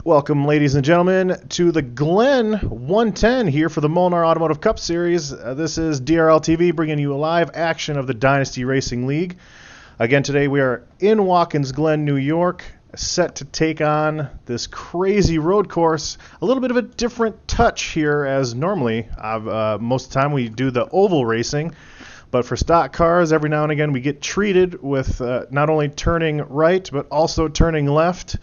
Welcome, ladies and gentlemen, to the Glen 110 here for the Molnar Automotive Cup Series. This is DRL TV bringing you a live action of the Dynasty Racing League. Again, today we are in Watkins Glen, New York, set to take on this crazy road course. A little bit of a different touch here, as normally, most of the time we do the oval racing. But for stock cars, every now and again we get treated with not only turning right, but also turning left.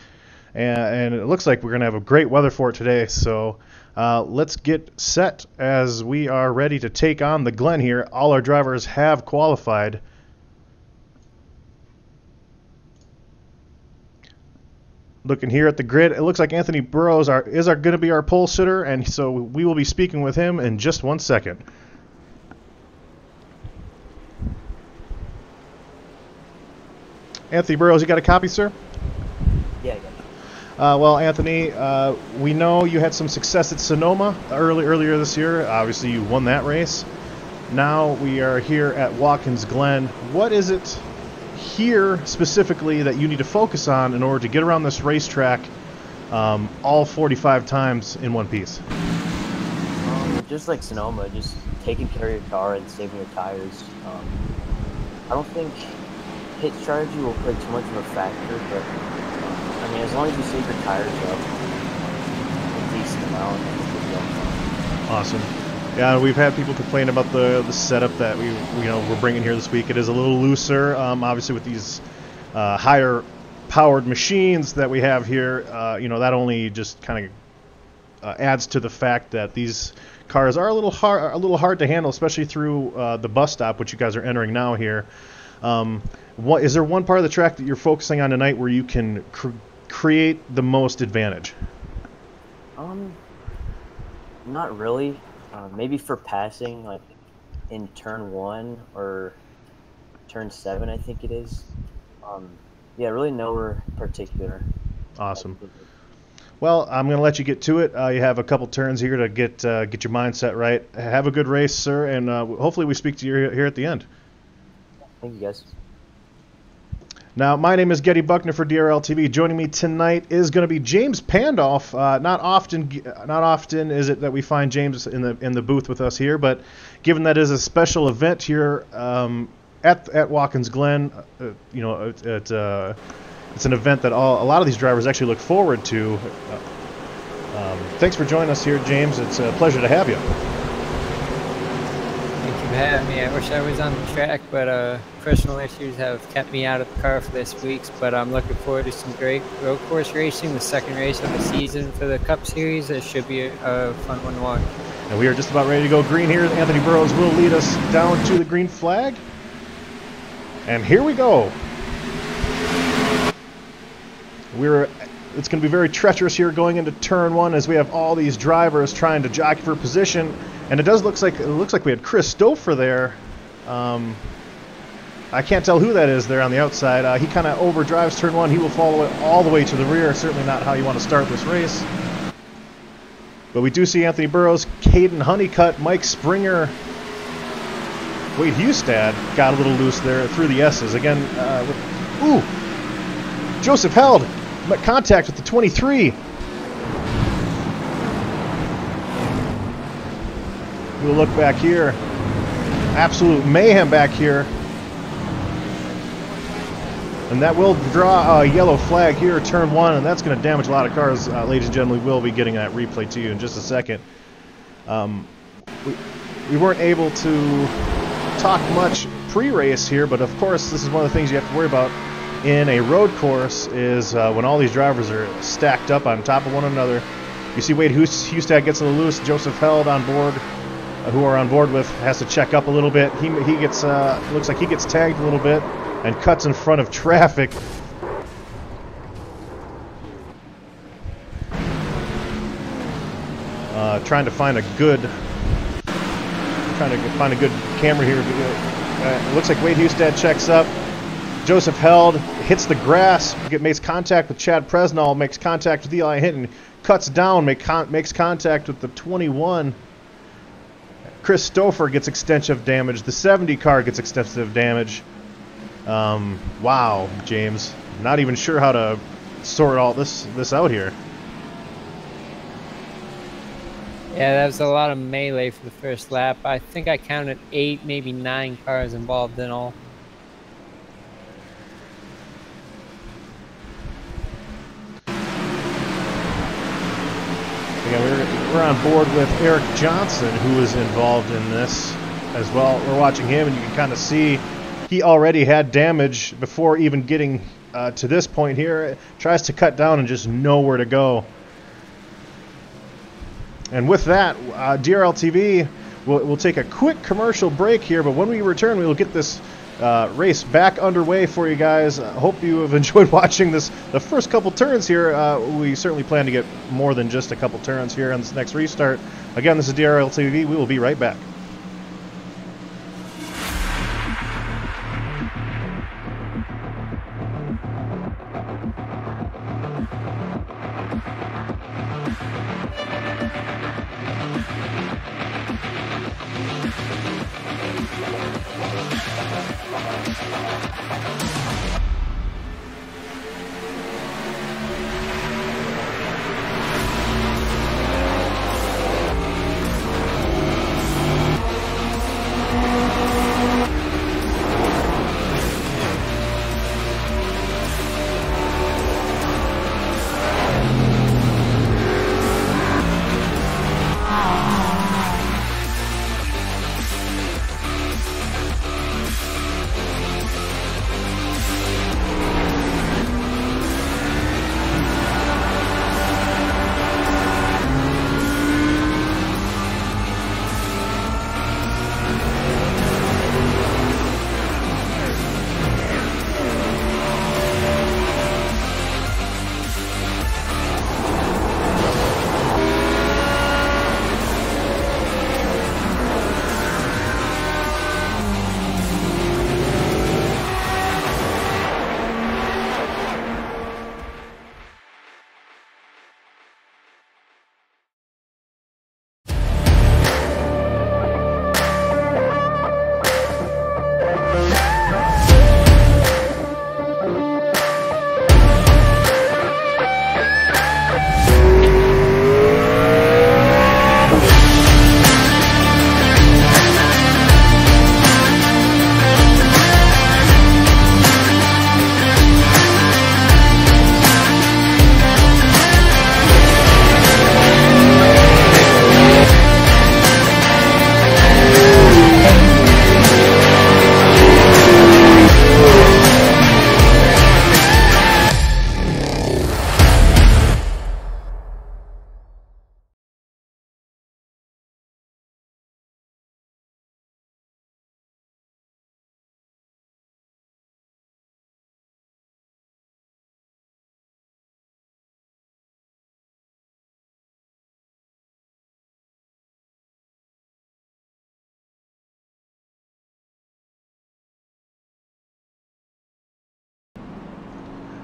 And it looks like we're going to have a great weather for it today. So let's get set as we are ready to take on the Glen here. All our drivers have qualified. Looking here at the grid, it looks like Anthony Burrows is going to be our pole sitter, and so we will be speaking with him in just 1 second. Anthony Burrows, you got a copy, sir? Yeah, I got it. Well, Anthony, we know you had some success at Sonoma earlier this year. Obviously, you won that race. Now we are here at Watkins Glen. What is it here specifically that you need to focus on in order to get around this racetrack all 45 times in one piece? Just like Sonoma, just taking care of your car and saving your tires. I don't think hit strategy will play too much of a factor, but I mean, as long as you save your tires up a decent amount, Awesome. Yeah, we've had people complain about the setup that we're bringing here this week. It is a little looser, obviously with these higher powered machines that we have here. That only just kind of adds to the fact that these cars are a little hard to handle, especially through the bus stop, which you guys are entering now here. Is there one part of the track that you're focusing on tonight where you can create the most advantage? Not really. Maybe for passing, like in turn 1 or turn 7, I think it is. Yeah, really nowhere particular. Awesome. Well, I'm going to let you get to it. You have a couple turns here to get your mindset right. Have a good race, sir, and hopefully we speak to you here at the end. Thank you, guys. Now, my name is Getty Buckner for DRL TV. Joining me tonight is going to be James Pandolf. Not often is it that we find James in the booth with us here, but given that is a special event here at Watkins Glen, it's an event that a lot of these drivers actually look forward to. Thanks for joining us here, James. It's a pleasure to have you. Thank you for having me. I wish I was on the track, but personal issues have kept me out of the car for this week. But I'm looking forward to some great road course racing, the second race of the season for the Cup Series. It should be a fun one to watch. And we are just about ready to go green here. Anthony Burrows will lead us down to the green flag. And here we go. It's going to be very treacherous here going into turn 1 as we have all these drivers trying to jockey for position. And it looks like we had Chris Stouffer there. I can't tell who that is there on the outside. He kind of overdrives turn 1. He will follow it all the way to the rear. Certainly not how you want to start this race. But we do see Anthony Burrows, Caden Honeycutt, Mike Springer, Wade Hustad got a little loose there through the S's. Again, Joseph Held met contact with the 23. We'll look back here. Absolute mayhem back here. And that will draw a yellow flag here, turn 1, and that's going to damage a lot of cars. Ladies and gentlemen, we will be getting that replay to you in just a second. We weren't able to talk much pre-race here, but of course this is one of the things you have to worry about in a road course is when all these drivers are stacked up on top of one another. You see Wade Hustad gets a little loose. Joseph Held on board, who are on board with, has to check up a little bit. He gets looks like he gets tagged a little bit and cuts in front of traffic. Trying to find a good camera here. It looks like Wade Hustad checks up. Joseph Held hits the grass, makes contact with Chad Presnall, makes contact with Eli Hinton, cuts down, makes contact with the 21. Chris Stouffer gets extensive damage. The 70 car gets extensive damage. Wow, James. Not even sure how to sort all this out here. Yeah, that was a lot of melee for the first lap. I think I counted 8, maybe 9 cars involved in all. Yeah, we're on board with Eric Johnson, who is involved in this as well. We're watching him, and you can kind of see he already had damage before even getting to this point here. Tries to cut down and just nowhere to go. And with that, DRL TV will take a quick commercial break here, but when we return, we will get this race back underway for you guys. Hope you have enjoyed watching the first couple turns here. We certainly plan to get more than just a couple turns here on this next restart. Again, this is DRL TV. We will be right back.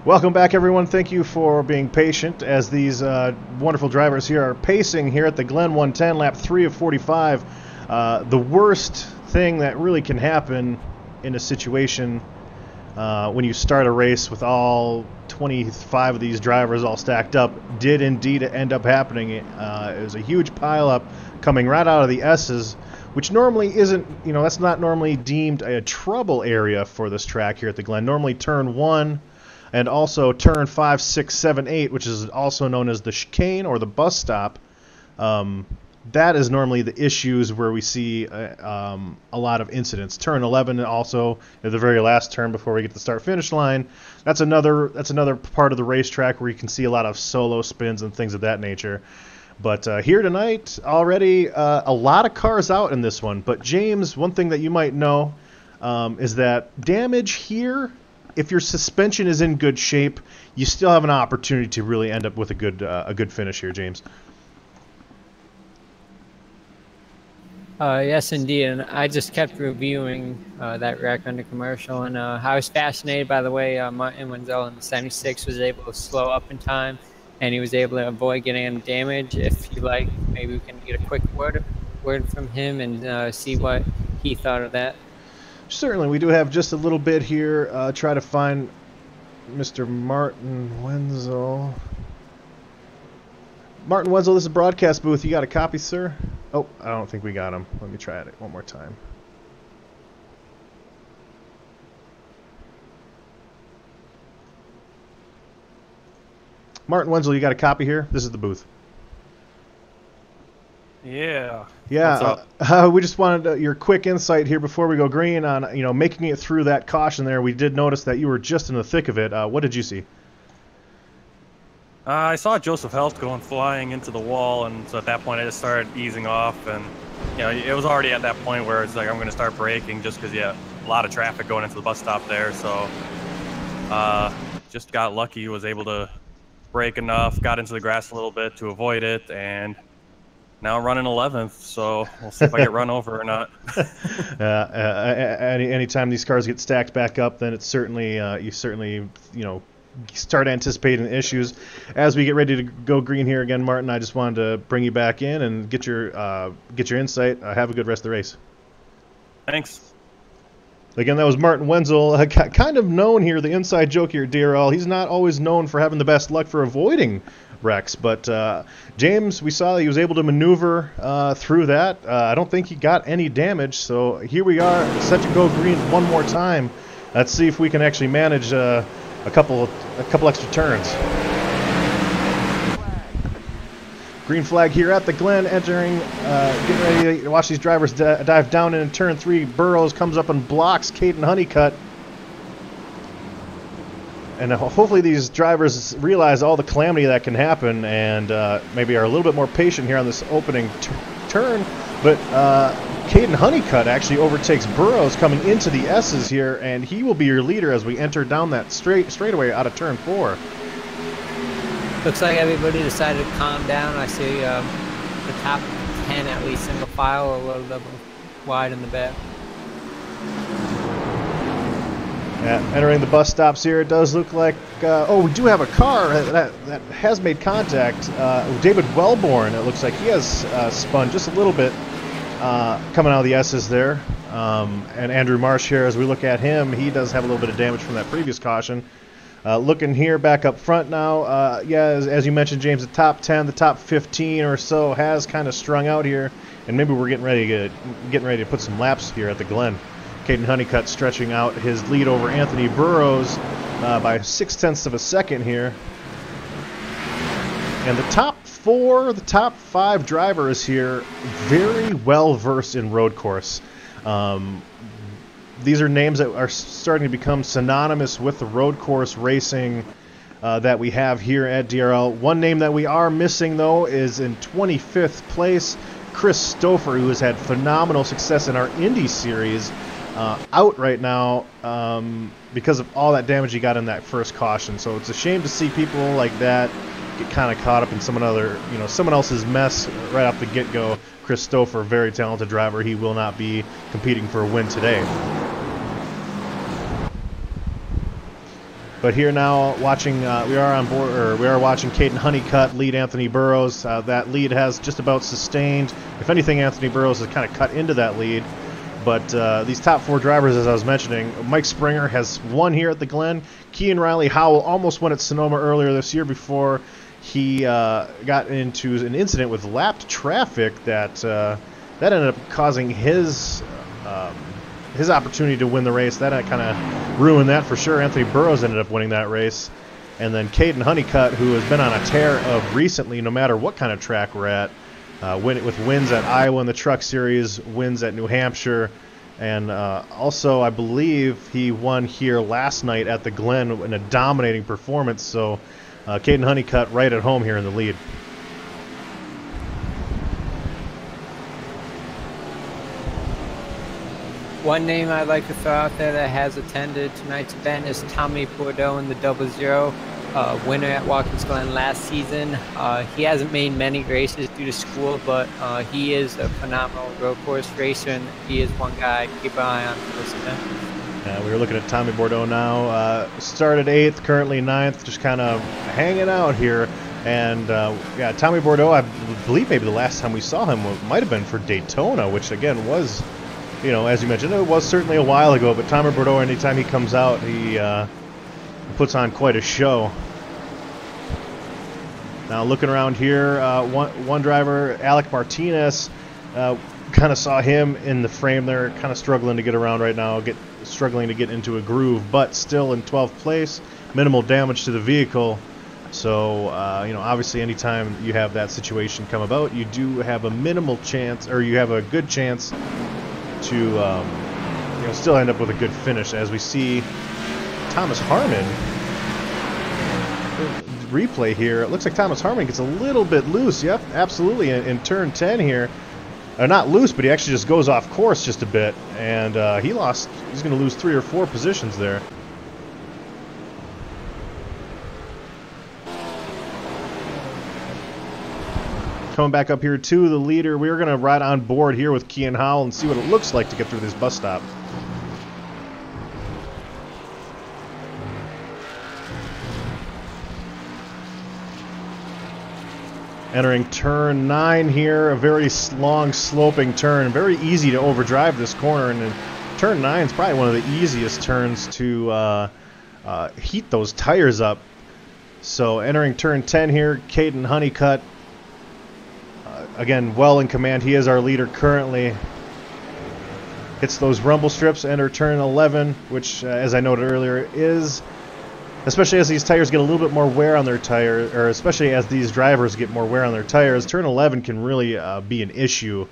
Welcome back, everyone. Thank you for being patient as these wonderful drivers here are pacing here at the Glen 110, lap 3 of 45. The worst thing that really can happen in a situation when you start a race with all 25 of these drivers all stacked up did indeed end up happening. It was a huge pileup coming right out of the S's, which normally isn't, that's not normally deemed a trouble area for this track here at the Glen. Normally turn 1 and also turn 5, 6, 7, 8, which is also known as the chicane or the bus stop. That is normally the issues where we see a lot of incidents. Turn 11 also at the very last turn before we get to the start-finish line. That's another part of the racetrack where you can see a lot of solo spins and things of that nature. But here tonight, already a lot of cars out in this one. But James, one thing that you might know is that damage here, if your suspension is in good shape, you still have an opportunity to really end up with a good finish here, James. Yes, indeed, and I just kept reviewing that wreck under commercial, and I was fascinated by the way Martin Wenzel in the 76 was able to slow up in time, and he was able to avoid getting any damage. If you like, maybe we can get a quick word from him and see what he thought of that. Certainly, we do have just a little bit here. Try to find Mr. Martin Wenzel. Martin Wenzel, this is broadcast booth. You got a copy, sir? Oh, I don't think we got him. Let me try it one more time. Martin Wenzel, you got a copy here? This is the booth. Yeah. Yeah, we just wanted your quick insight here before we go green on, making it through that caution there. We did notice that you were just in the thick of it. What did you see? I saw Joseph Health going flying into the wall, and so at that point I just started easing off, and it was already at that point where it's like I'm going to start braking just because a lot of traffic going into the bus stop there. So just got lucky, was able to brake enough, got into the grass a little bit to avoid it, and now I'm running 11th, so we'll see if I get run over or not. Anytime these cars get stacked back up, then it's certainly you start anticipating issues. As we get ready to go green here again, Martin, I just wanted to bring you back in and get your insight. Have a good rest of the race. Thanks. Again, that was Martin Wenzel, kind of known here, the inside joke here at DRL. He's not always known for having the best luck for avoiding wrecks, but James, we saw that he was able to maneuver through that. I don't think he got any damage, so here we are, set to go green one more time. Let's see if we can actually manage a couple extra turns. Green flag here at the Glen, entering, getting ready to watch these drivers dive down in turn 3. Burrows comes up and blocks Caden Honeycutt. And hopefully these drivers realize all the calamity that can happen and maybe are a little bit more patient here on this opening turn. But Caden Honeycutt actually overtakes Burrows coming into the S's here, and he will be your leader as we enter down that straightaway out of turn 4. Looks like everybody decided to calm down. I see the top 10 at least single file, a little bit wide in the back. Yeah, entering the bus stops here, it does look like, we do have a car that has made contact. David Wellborn, it looks like he has spun just a little bit coming out of the S's there. And Andrew Marsh here, as we look at him, he does have a little bit of damage from that previous caution. Looking here back up front now, as you mentioned, James, the top 10, the top 15 or so has kind of strung out here, and maybe we're getting ready to put some laps here at the Glen. Caden Honeycutt stretching out his lead over Anthony Burrows by 0.6 of a second here. And the top 5 drivers here, very well versed in road course. These are names that are starting to become synonymous with the road course racing that we have here at DRL. One name that we are missing, though, is in 25th place, Chris Stouffer, who has had phenomenal success in our Indy Series, out right now because of all that damage he got in that first caution. So it's a shame to see people like that get kind of caught up in someone else's mess right off the get-go. Chris Stouffer, very talented driver. He will not be competing for a win today. But here now, watching, we are watching Caden Honeycutt lead Anthony Burrows. That lead has just about sustained. If anything, Anthony Burrows has kind of cut into that lead. But these top 4 drivers, as I was mentioning, Mike Springer has won here at the Glen. Kean Riley Howell almost won at Sonoma earlier this year before he got into an incident with lapped traffic that ended up causing his opportunity to win the race. That kind of ruined that for sure. Anthony Burrows ended up winning that race. And then Caden Honeycutt, who has been on a tear of recently, no matter what kind of track we're at, with wins at Iowa in the Truck Series, wins at New Hampshire, and also I believe he won here last night at the Glen in a dominating performance. So Caden Honeycutt right at home here in the lead. One name I'd like to throw out there that has attended tonight's event is Tommy Bordeaux in the 00, winner at Watkins Glen last season. He hasn't made many races due to school, but he is a phenomenal road course racer, and he is one guy I keep an eye on for this event. We were looking at Tommy Bordeaux now. Started 8th, currently 9th, just kind of hanging out here. And Tommy Bordeaux, I believe maybe the last time we saw him might have been for Daytona, which again was, as you mentioned, it was certainly a while ago. But Tommy Bordeaux, anytime he comes out, he puts on quite a show. Now looking around here, one driver, Alec Martinez, kind of saw him in the frame there, kind of struggling to get around right now, struggling to get into a groove, but still in 12th place, minimal damage to the vehicle. So, you know, obviously anytime you have that situation come about, you do have a minimal chance, or you have a good chance to, you know, still end up with a good finish. As we see Thomas Harmon, replay here, it looks like Thomas Harmon gets a little bit loose. Yep, absolutely, in turn 10 here. Not loose, but he actually just goes off course just a bit, and he's going to lose 3 or 4 positions there. Coming back up here to the leader, we're going to ride on board here with Kean Howell and see what it looks like to get through this bus stop. Entering turn 9 here, a very long sloping turn, very easy to overdrive this corner, and turn 9 is probably one of the easiest turns to heat those tires up. So entering turn 10 here, Caden Honeycutt, again, well in command. He is our leader currently. Hits those rumble strips, enter turn 11, which, as I noted earlier, is, especially as these tires get a little bit more wear on their tires, or especially as these drivers get more wear on their tires, turn 11 can really be an issue.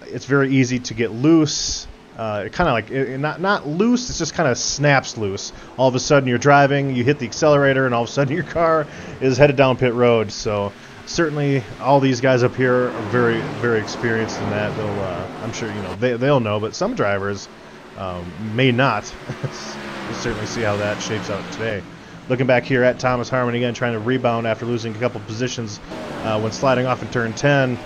It's very easy to get loose. It kind of like, not loose, it's just kind of snaps loose. All of a sudden you're driving, you hit the accelerator, and all of a sudden your car is headed down pit road. So certainly all these guys up here are very, very experienced in that. They'll, I'm sure, you know, they'll know, but some drivers may not. We'll certainly see how that shapes out today. Looking back here at Thomas Harmon again, trying to rebound after losing a couple positions when sliding off in turn 10.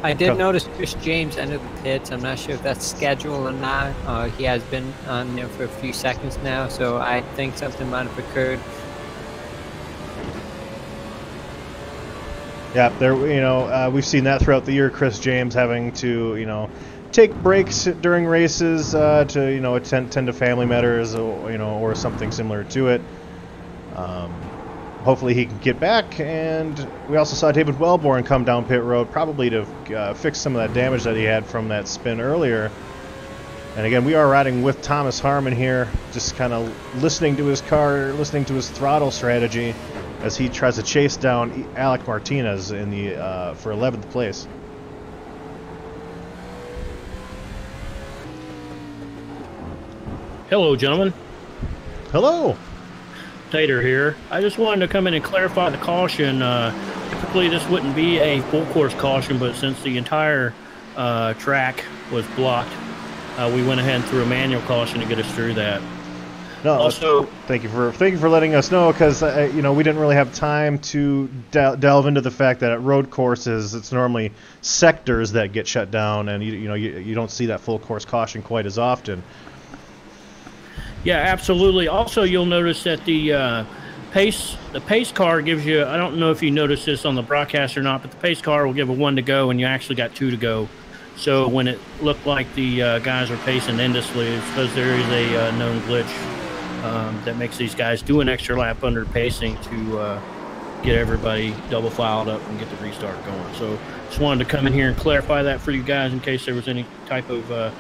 I did notice Chris James entered the pits. I'm not sure if that's scheduled or not. He has been on there for a few seconds now, so I think something might have occurred. Yeah, there. You know, we've seen that throughout the year. Chris James having to, you know, take breaks during races to, you know, attend to family matters, or, you know, or something similar to it. Hopefully he can get back, and we also saw David Wellborn come down pit road, probably to fix some of that damage that he had from that spin earlier. And again, we are riding with Thomas Harmon here, just kind of listening to his car, listening to his throttle strategy as he tries to chase down Alec Martinez in the for 11th place. Hello, gentlemen. Hello. Tater here. I just wanted to come in and clarify the caution. Typically, this wouldn't be a full course caution, but since the entire track was blocked, we went ahead and threw a manual caution to get us through that. No, also, thank you for letting us know, because you know, we didn't really have time to delve into the fact that at road courses it's normally sectors that get shut down, and you don't see that full course caution quite as often. Yeah, absolutely. Also, you'll notice that the pace car gives you, I don't know if you noticed this on the broadcast or not, but the pace car will give a 1 to go, and you actually got 2 to go. So when it looked like the guys are pacing endlessly, it's because there is a known glitch that makes these guys do an extra lap under pacing to get everybody double filed up and get the restart going. So just wanted to come in here and clarify that for you guys in case there was any type of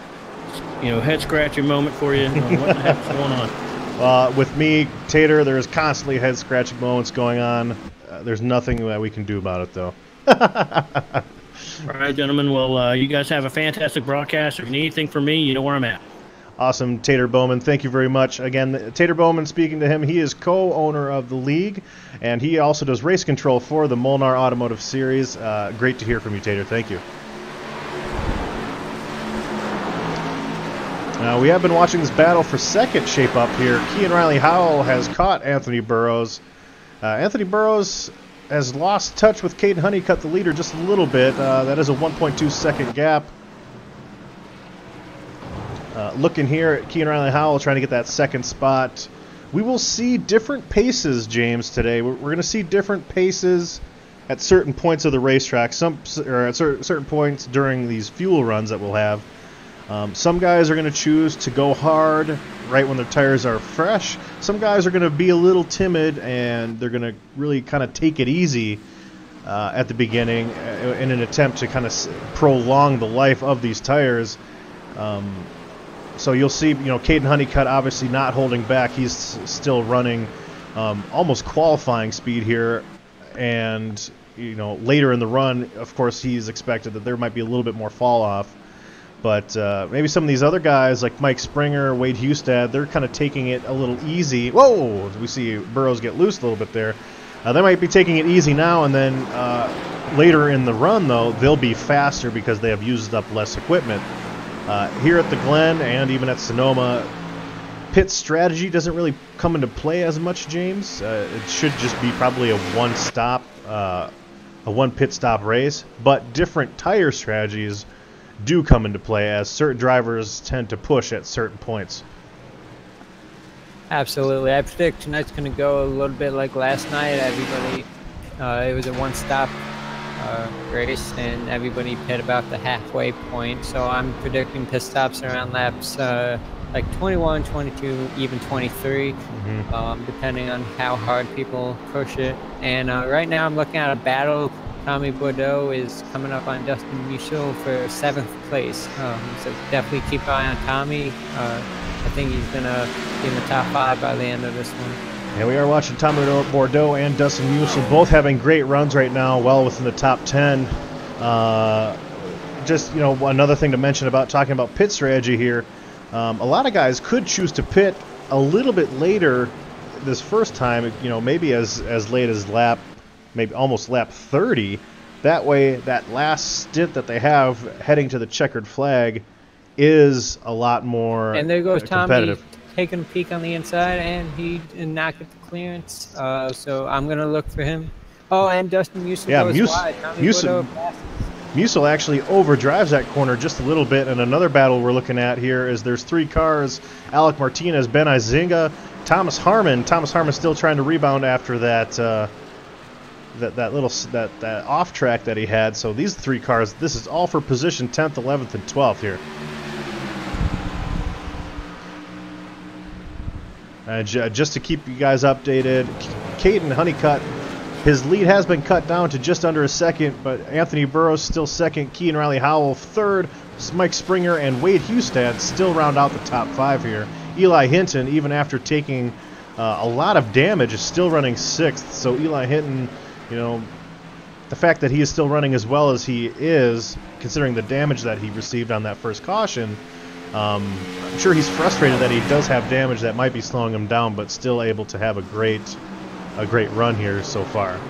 head scratching moment for you. What the heck's going on? With me, Tater, there's constantly head scratching moments going on. There's nothing that we can do about it, though. All right, gentlemen. Well, you guys have a fantastic broadcast. If you need anything from me, you know where I'm at. Awesome, Tater Bowman. Thank you very much. Again, Tater Bowman, speaking to him, he is co-owner of the league, and he also does race control for the Molnar Automotive Series. Great to hear from you, Tater. Thank you. We have been watching this battle for second shape up here. Kean Riley Howell has caught Anthony Burrows. Anthony Burrows has lost touch with Caden Honeycutt, the leader, just a little bit. That is a 1.2 second gap. Looking here at Kean Riley Howell trying to get that second spot. We will see different paces, James, today. We're going to see different paces at certain points of the racetrack, or at certain points during these fuel runs that we'll have. Some guys are going to choose to go hard right when their tires are fresh. Some guys are going to be a little timid, and they're going to really kind of take it easy at the beginning in an attempt to kind of prolong the life of these tires. So you'll see, Caden Honeycutt obviously not holding back. He's still running almost qualifying speed here, and later in the run, of course, he's expected that there might be a little bit more fall off. But maybe some of these other guys like Mike Springer, Wade Hustad, they're kind of taking it a little easy. Whoa! We see Burrows get loose a little bit there. They might be taking it easy now, and then later in the run, though, they'll be faster because they have used up less equipment. Here at the Glen and even at Sonoma, pit strategy doesn't really come into play as much, James. It should just be probably a one pit stop race, but different tire strategies do come into play as certain drivers tend to push at certain points. Absolutely. I predict tonight's going to go a little bit like last night. Everybody, it was a one-stop race, and everybody pit about the halfway point. So I'm predicting pit stops around laps like 21, 22, even 23, depending on how hard people push it. And right now I'm looking at a battle. Tommy Bordeaux is coming up on Dustin Musil for 7th place. So definitely keep an eye on Tommy. I think he's going to be in the top 5 by the end of this one. And we are watching Tommy Bordeaux and Dustin Musil both having great runs right now, well within the top 10. Just, another thing to mention about talking about pit strategy here, a lot of guys could choose to pit a little bit later this first time, maybe as late as maybe almost lap 30. That way, that last stint that they have heading to the checkered flag is a lot more and there goes competitive. Tommy taking a peek on the inside, and he did not get the clearance. So I'm going to look for him. Oh, and Dustin Musil goes wide. Musil actually overdrives that corner just a little bit. And another battle we're looking at here is there's 3 cars: Alec Martinez, Ben Izinga, Thomas Harmon. Thomas Harmon still trying to rebound after that that off track that he had. So these 3 cars, this is all for position 10th, 11th, and 12th here. Just to keep you guys updated, Caden Honeycutt, his lead has been cut down to just under a second, but Anthony Burrows still second, Kean Riley Howell third, Mike Springer and Wade Hustad still round out the top 5 here. Eli Hinton, even after taking a lot of damage, is still running 6th. So Eli Hinton, the fact that he is still running as well as he is, considering the damage that he received on that first caution, I'm sure he's frustrated that he does have damage that might be slowing him down, but still able to have a great run here so far.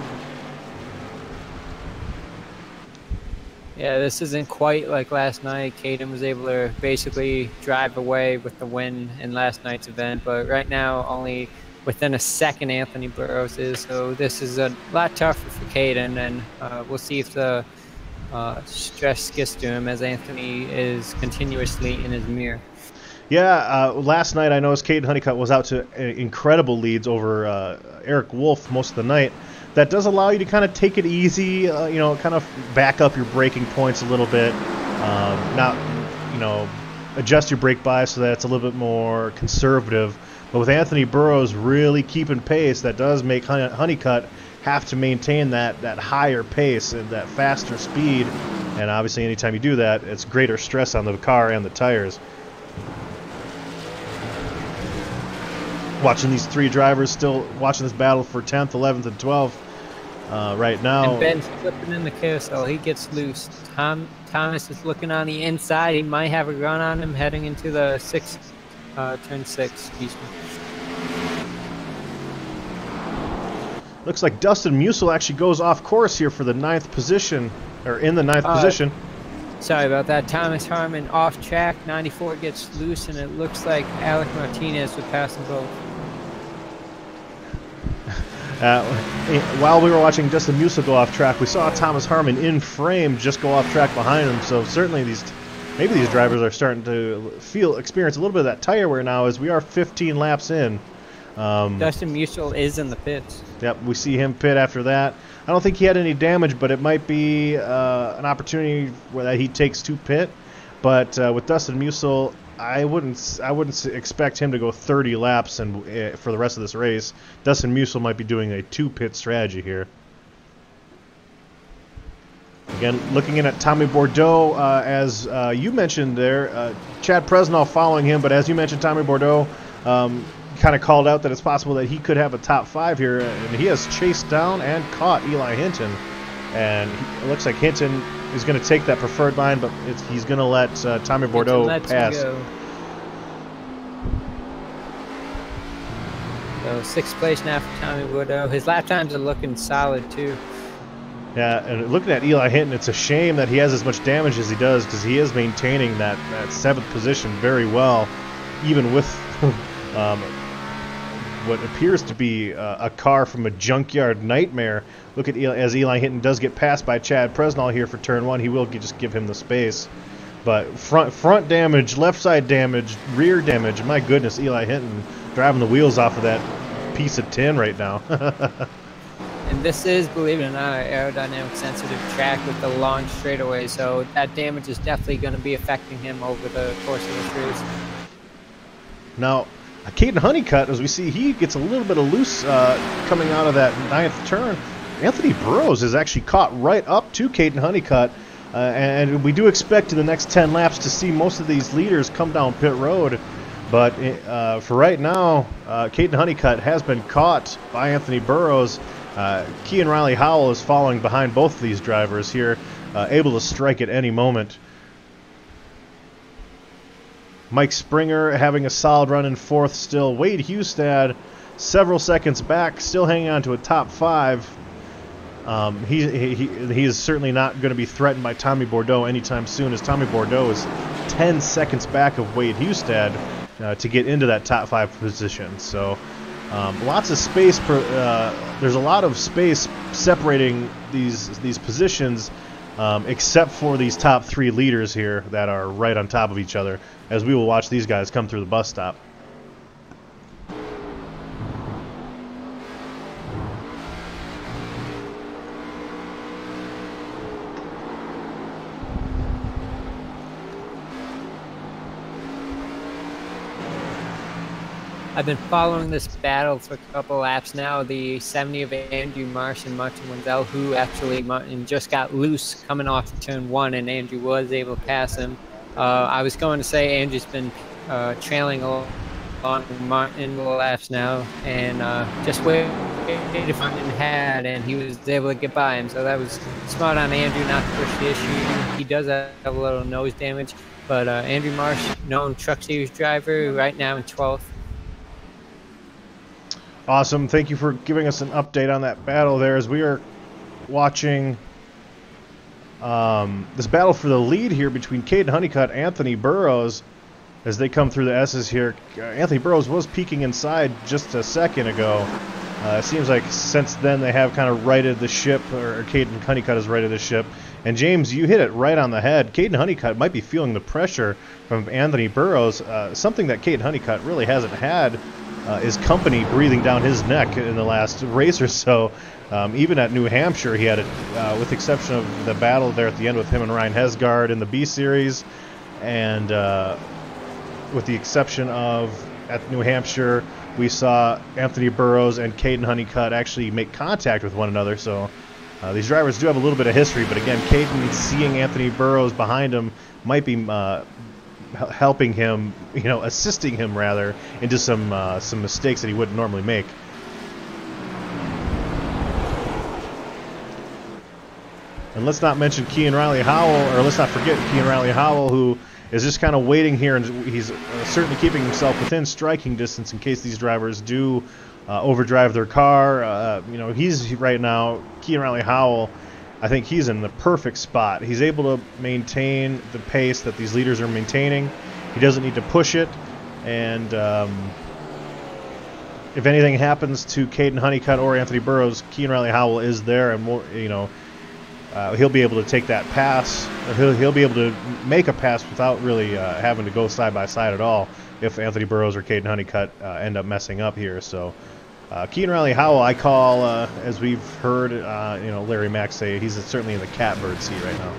Yeah, this isn't quite like last night. Caden was able to basically drive away with the win in last night's event, but right now only within a second Anthony Burrows is. So this is a lot tougher for Caden, and we'll see if the stress gets to him as Anthony is continuously in his mirror. Yeah, last night I noticed Caden Honeycutt was out to incredible leads over Eric Wolf most of the night. That does allow you to kind of take it easy, kind of back up your braking points a little bit, adjust your brake bias so that it's a little bit more conservative. But with Anthony Burrows really keeping pace, that does make Honeycutt have to maintain that higher pace and that faster speed. And obviously anytime you do that, it's greater stress on the car and the tires. Watching these 3 drivers still watching this battle for 10th, 11th, and 12th right now. And Ben's flipping in the carousel. He gets loose. Thomas is looking on the inside. He might have a run on him heading into the turn 6. Excuse me. Looks like Dustin Musil actually goes off course here for the 9th position, or in the 9th position. Sorry about that. Thomas Harmon off track. 94 gets loose, and it looks like Alec Martinez would pass them both. While we were watching Dustin Musil go off track, we saw Thomas Harmon in frame just go off track behind him. So certainly maybe these drivers are starting to experience a little bit of that tire wear now, as we are 15 laps in. Dustin Musil is in the pits. Yep, we see him pit after that. I don't think he had any damage, but it might be an opportunity where that he takes to pit. But with Dustin Musil, I wouldn't expect him to go 30 laps and for the rest of this race. Dustin Musil might be doing a 2-pit strategy here. Again, looking in at Tommy Bordeaux, as you mentioned there, Chad Presnell following him, but as you mentioned, Tommy Bordeaux kind of called out that it's possible that he could have a top 5 here, and he has chased down and caught Eli Hinton, and it looks like Hinton is going to take that preferred line, but he's going to let Tommy Bordeaux pass. So 6th place now for Tommy Bordeaux. His lap times are looking solid too. Yeah, and looking at Eli Hinton, it's a shame that he has as much damage as he does, because he is maintaining that 7th position very well, even with what appears to be a car from a junkyard nightmare. Look at as Eli Hinton does get passed by Chad Presnell here for turn 1. He will just give him the space. But front damage, left side damage, rear damage. My goodness, Eli Hinton driving the wheels off of that piece of tin right now. And this is, believe it or not, an aerodynamic sensitive track with the long straightaway, so that damage is definitely going to be affecting him over the course of this race. Now, Caden Honeycutt, as we see, he gets a little bit of loose coming out of that 9th turn. Anthony Burrows is actually caught right up to Caden Honeycutt, and we do expect in the next 10 laps to see most of these leaders come down pit road. But for right now, Caden Honeycutt has been caught by Anthony Burrows. Kean Riley Howell is following behind both of these drivers here, able to strike at any moment. Mike Springer having a solid run in 4th still. Wade Hustad several seconds back, still hanging on to a top 5. He is certainly not going to be threatened by Tommy Bordeaux anytime soon, as Tommy Bordeaux is 10 seconds back of Wade Hustad to get into that top 5 position. So lots of space. There's a lot of space separating these positions, except for these top 3 leaders here that are right on top of each other, as we will watch these guys come through the bus stop. I've been following this battle for a couple laps now. The 70 of Andrew Marsh and Martin Wenzel, who actually Martin just got loose coming off turn 1, and Andrew was able to pass him. I was going to say Andrew's been trailing along Martin the laps now, and just waited if Martin had, and he was able to get by him. So that was smart on Andrew not to push the issue. He does have a little nose damage, but Andrew Marsh, known Truck Series driver, right now in 12th. Awesome. Thank you for giving us an update on that battle there, as we are watching this battle for the lead here between Caden Honeycutt and Anthony Burrows as they come through the S's here. Anthony Burrows was peeking inside just a second ago. It seems like since then they have kind of righted the ship, or Caden Honeycutt has righted the ship. And James, you hit it right on the head. Caden Honeycutt might be feeling the pressure from Anthony Burrows. Something that Caden Honeycutt really hasn't had is company breathing down his neck in the last race or so. Even at New Hampshire, he had it, with the exception of the battle there at the end with him and Ryan Hesgaard in the B Series, and with the exception of at New Hampshire, we saw Anthony Burrows and Caden Honeycutt actually make contact with one another. So these drivers do have a little bit of history, but again, Caden seeing Anthony Burrows behind him might be helping him, assisting him rather, into some mistakes that he wouldn't normally make. And let's not mention Kean Riley Howell, or let's not forget Kean Riley Howell, who is just kind of waiting here, and he's certainly keeping himself within striking distance in case these drivers do overdrive their car. He's right now, Kean Riley Howell, I think he's in the perfect spot. He's able to maintain the pace that these leaders are maintaining. He doesn't need to push it, and if anything happens to Caden Honeycutt or Anthony Burrows, Kean Riley Howell is there, and he'll be able to take that pass. Or he'll be able to make a pass without really having to go side by side at all if Anthony Burrows or Caden Honeycutt end up messing up here. So Kean Riley Howell, I call, as we've heard, Larry Mack say, he's certainly in the catbird seat right now.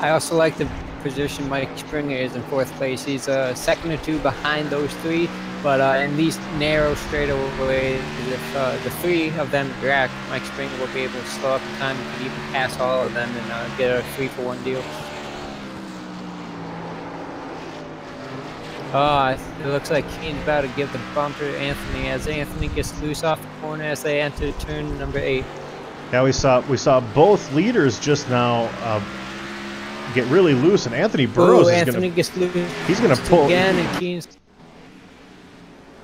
I also like the position Mike Springer is in 4th place. He's a second or two behind those 3, but in these narrow straightaways, if the 3 of them wreck, Mike Springer will be able to slow up the time and even pass all of them and get a 3-for-1 deal. It looks like Kane's about to give the bumper to Anthony as Anthony gets loose off the corner as they enter turn number 8. Yeah, we saw both leaders just now get really loose, and Anthony Burrows is Anthony gonna, gets loose. He's gonna pull again, and Keen's.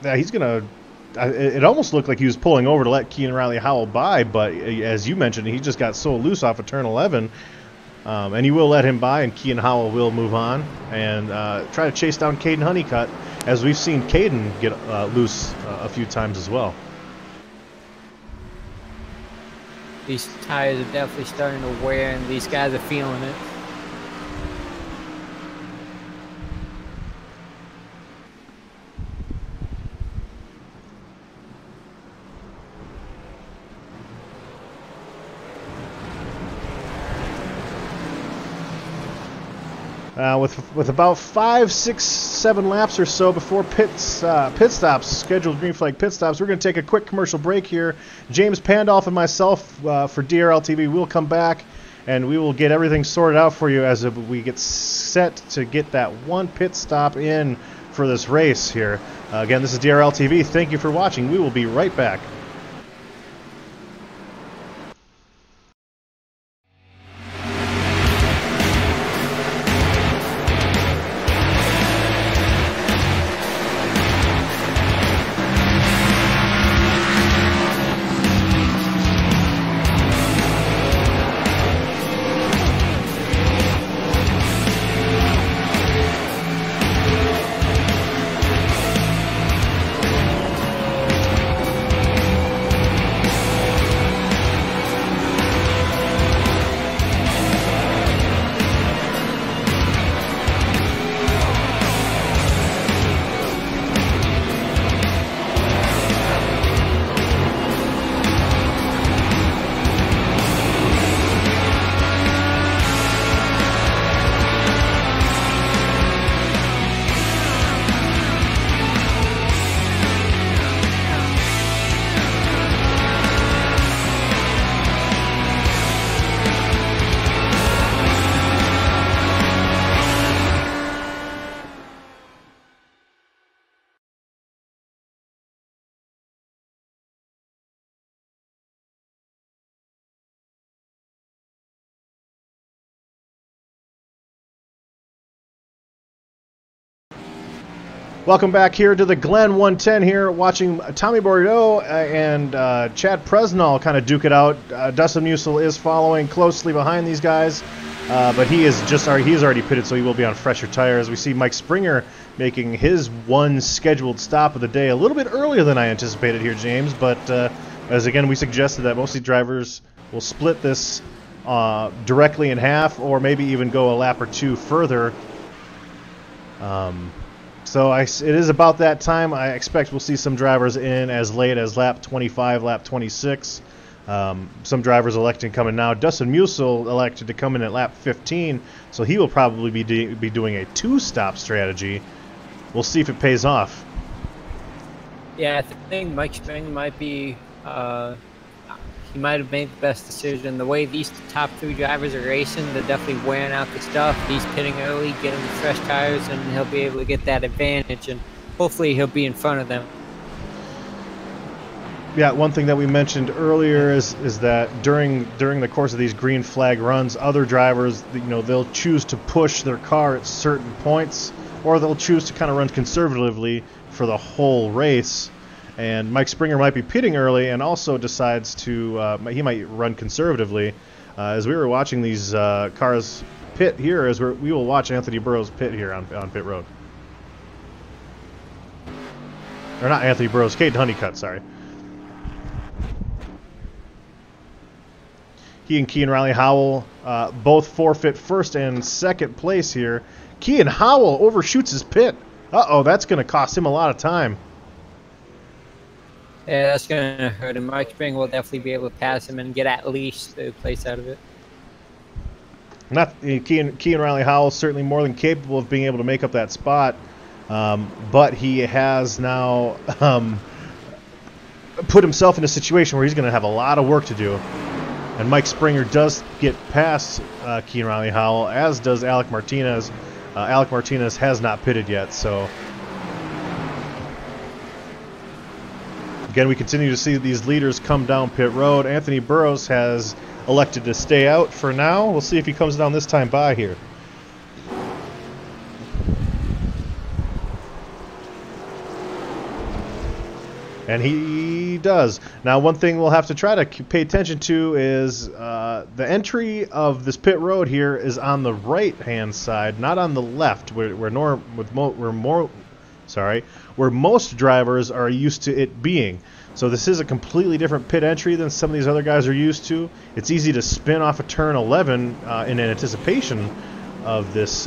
Yeah, he's gonna. It almost looked like he was pulling over to let Keen Riley Howell by, but as you mentioned, he just got so loose off of turn 11, and he will let him by, and Keen Howell will move on and try to chase down Caden Honeycutt, as we've seen Caden get loose a few times as well. These tires are definitely starting to wear, and these guys are feeling it. With about 5, 6, 7 laps or so before pit stops, scheduled green flag pit stops, we're going to take a quick commercial break here. James Pandolf and myself for DRL TV will come back, and we will get everything sorted out for you as we get set to get that one pit stop in for this race here. Again, this is DRL TV. Thank you for watching. We will be right back. Welcome back here to the Glen 110 here, watching Tommy Bordeaux and Chad Presnall kind of duke it out. Dustin Musil is following closely behind these guys, but he's already pitted, so he will be on fresher tires. We see Mike Springer making his one scheduled stop of the day a little bit earlier than I anticipated here, James, but as again we suggested that most of the drivers will split this directly in half or maybe even go a lap or two further. So it is about that time. I expect we'll see some drivers in as late as lap 25, lap 26. Some drivers electing coming now. Dustin Musil elected to come in at lap 15, so he will probably be doing a two-stop strategy. We'll see if it pays off. Yeah, I think Mike Springer might be. He might have made the best decision. The way these top 3 drivers are racing, they're definitely wearing out the stuff. He's pitting early, getting the fresh tires, and he'll be able to get that advantage, and hopefully he'll be in front of them. Yeah, one thing that we mentioned earlier is that during the course of these green flag runs, other drivers, they'll choose to push their car at certain points, or they'll choose to kind of run conservatively for the whole race. And Mike Springer might be pitting early and also decides to, he might run conservatively. As we were watching these cars pit here, we will watch Anthony Burrows pit here on pit road. Or not Anthony Burrows, Caden Honeycutt, sorry. He and Kean Riley Howell both forfeit first and second place here. Kean Howell overshoots his pit. Uh-oh, that's going to cost him a lot of time. Yeah, that's going to hurt him. Mike Springer will definitely be able to pass him and get at least the place out of it. not Kean Riley Howell certainly more than capable of being able to make up that spot, but he has now put himself in a situation where he's going to have a lot of work to do. And Mike Springer does get past Kean Riley Howell, as does Alec Martinez. Alec Martinez has not pitted yet, so again, we continue to see these leaders come down pit road. Anthony Burrows has elected to stay out for now. We'll see if he comes down this time by here. And he does. Now, one thing we'll have to try to pay attention to is the entry of this pit road here is on the right-hand side, not on the left, where most drivers are used to it being. So this is a completely different pit entry than some of these other guys are used to. It's easy to spin off of turn 11 in anticipation of this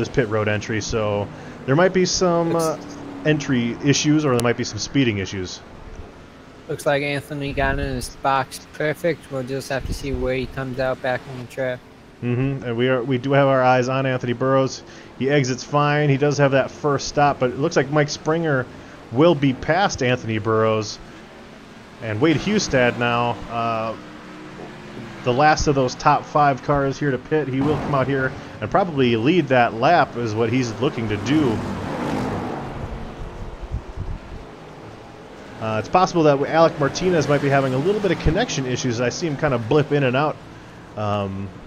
pit road entry. So there might be some entry issues, or there might be some speeding issues. Looks like Anthony got in his box perfect. We'll just have to see where he comes out back on the track. And we do have our eyes on Anthony Burrows. He exits fine. He does have that first stop, but it looks like Mike Springer will be past Anthony Burrows. And Wade Hustad now, the last of those top 5 cars here to pit. He will come out here and probably lead that lap, is what he's looking to do. It's possible that Alec Martinez might be having a little bit of connection issues. I see him kind of blip in and out.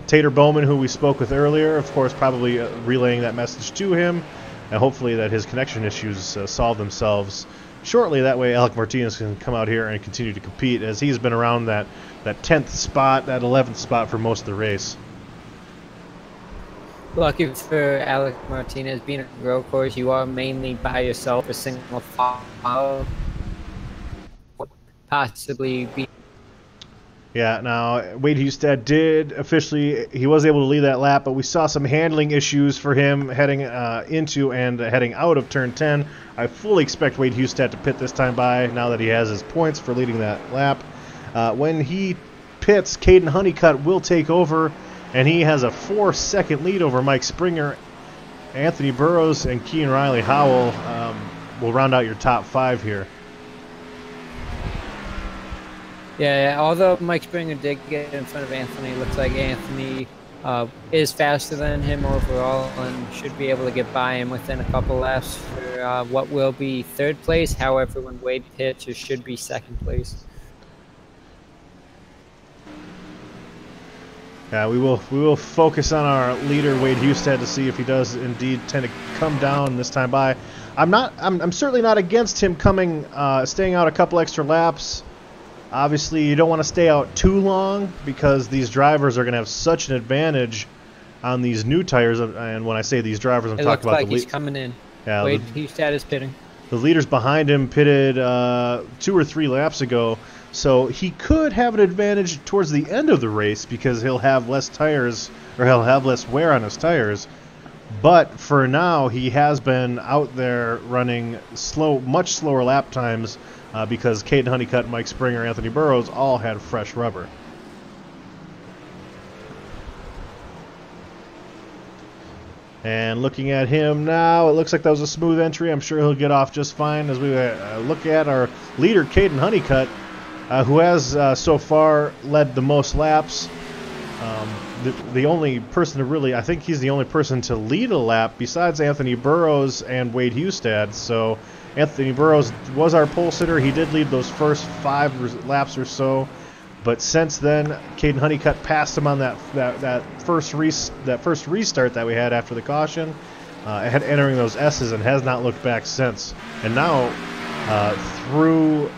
Tater Bowman, who we spoke with earlier, of course, probably relaying that message to him, and hopefully that his connection issues solve themselves shortly. That way Alec Martinez can come out here and continue to compete, as he's been around that 10th spot, that 11th spot for most of the race. Lucky for Alec Martinez, being a road course, you are mainly by yourself, a single file. Possibly be. Yeah, now Wade Hustad he was able to lead that lap, but we saw some handling issues for him heading into and heading out of turn 10. I fully expect Wade Hustad to pit this time by, now that he has his points for leading that lap. When he pits, Caden Honeycutt will take over, and he has a 4-second lead over Mike Springer. Anthony Burrows and Kean Riley Howell will round out your top 5 here. Yeah, although Mike Springer did get in front of Anthony, looks like Anthony is faster than him overall and should be able to get by him within a couple laps for what will be 3rd place. However, when Wade pits, it should be 2nd place. Yeah, we will focus on our leader Wade Hustad to see if he does indeed tend to come down this time by. I'm certainly not against him staying out a couple extra laps. Obviously, you don't want to stay out too long, because these drivers are going to have such an advantage on these new tires. And when I say these drivers, I'm talking about he's coming in. Yeah, Wade Hustad is pitting. The leaders behind him pitted 2 or 3 laps ago, so he could have an advantage towards the end of the race because he'll have less tires, or he'll have less wear on his tires. But for now, he has been out there running much slower lap times. Because Caden Honeycutt, Mike Springer, Anthony Burrows all had fresh rubber. And looking at him now, it looks like that was a smooth entry. I'm sure he'll get off just fine as we look at our leader, Caden Honeycutt, who has so far led the most laps. The only person to really, I think he's the only person to lead a lap besides Anthony Burrows and Wade Hustad. So Anthony Burrows was our pole sitter. He did lead those first 5 laps or so, but since then, Caden Honeycutt passed him on that first restart that we had after the caution, entering those S's, and has not looked back since. And now, through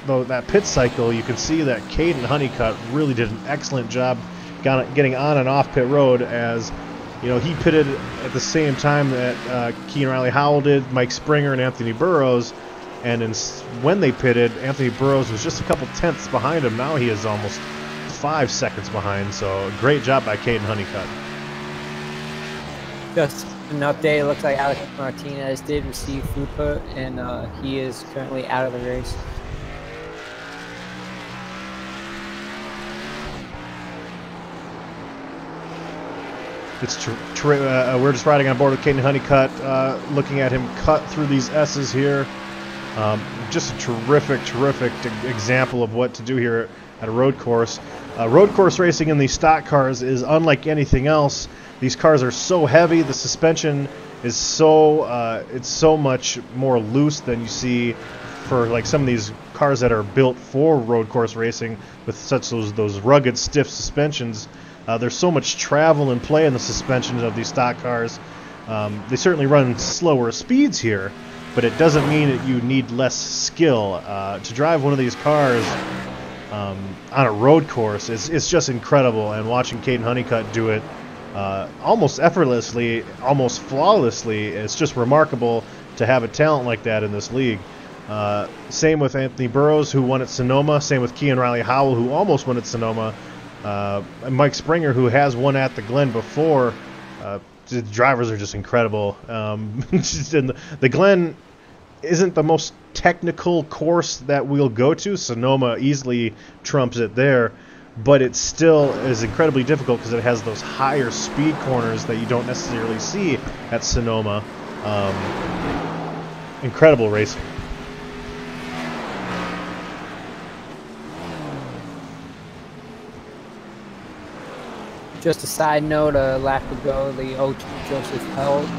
that pit cycle, you can see that Caden Honeycutt really did an excellent job getting on and off pit road, as he pitted at the same time that Kean Riley Howell did, Mike Springer, and Anthony Burrows. And when they pitted, Anthony Burrows was just a couple tenths behind him. Now he is almost 5 seconds behind. So great job by Caden Honeycutt. Just an update. It looks like Alex Martinez did receive food put, and he is currently out of the race. We're just riding on board with Caden Honeycutt, looking at him cut through these S's here. Just a terrific example of what to do here at a road course. Road course racing in these stock cars is unlike anything else. These cars are so heavy. The suspension is it's so much more loose than you see for like some of these cars that are built for road course racing with such those rugged, stiff suspensions. There's so much travel and play in the suspensions of these stock cars. They certainly run slower speeds here, but it doesn't mean that you need less skill. To drive one of these cars on a road course is just incredible, and watching Caden Honeycutt do it almost effortlessly, almost flawlessly, it's just remarkable to have a talent like that in this league. Same with Anthony Burrows, who won at Sonoma. Same with Kean Riley Howell, who almost won at Sonoma. And Mike Springer, who has won at the Glen before. The drivers are just incredible. And the Glen isn't the most technical course that we'll go to. Sonoma easily trumps it there, but it still is incredibly difficult because it has those higher speed corners that you don't necessarily see at Sonoma. Incredible racing. Just a side note, a lap ago, the 02 Joseph Held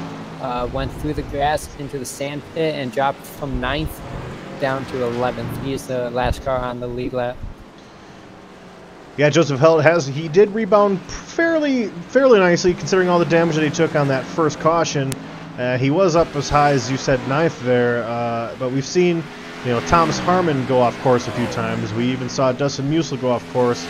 went through the grass into the sand pit and dropped from 9th down to 11th. He is the last car on the lead lap. Yeah, Joseph Held he did rebound fairly nicely considering all the damage that he took on that first caution. He was up as high as you said 9th there, but we've seen Thomas Harmon go off course a few times. We even saw Dustin Musil go off course.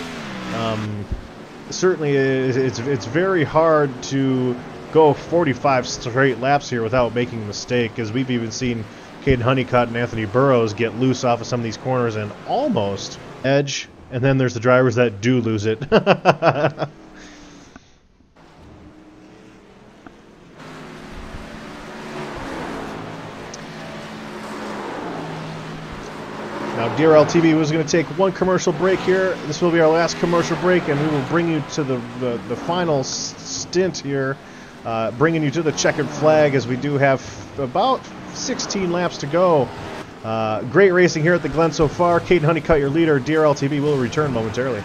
Certainly, it's very hard to go 45 straight laps here without making a mistake, as we've even seen Caden Honeycutt and Anthony Burrows get loose off of some of these corners and almost edge, and then there's the drivers that do lose it. Now, DRL TV was going to take one commercial break here. This will be our last commercial break, and we will bring you to the final stint here, bringing you to the checkered flag, as we do have about 16 laps to go. Great racing here at the Glen so far. Caden Honeycutt, your leader. DRL TV will return momentarily.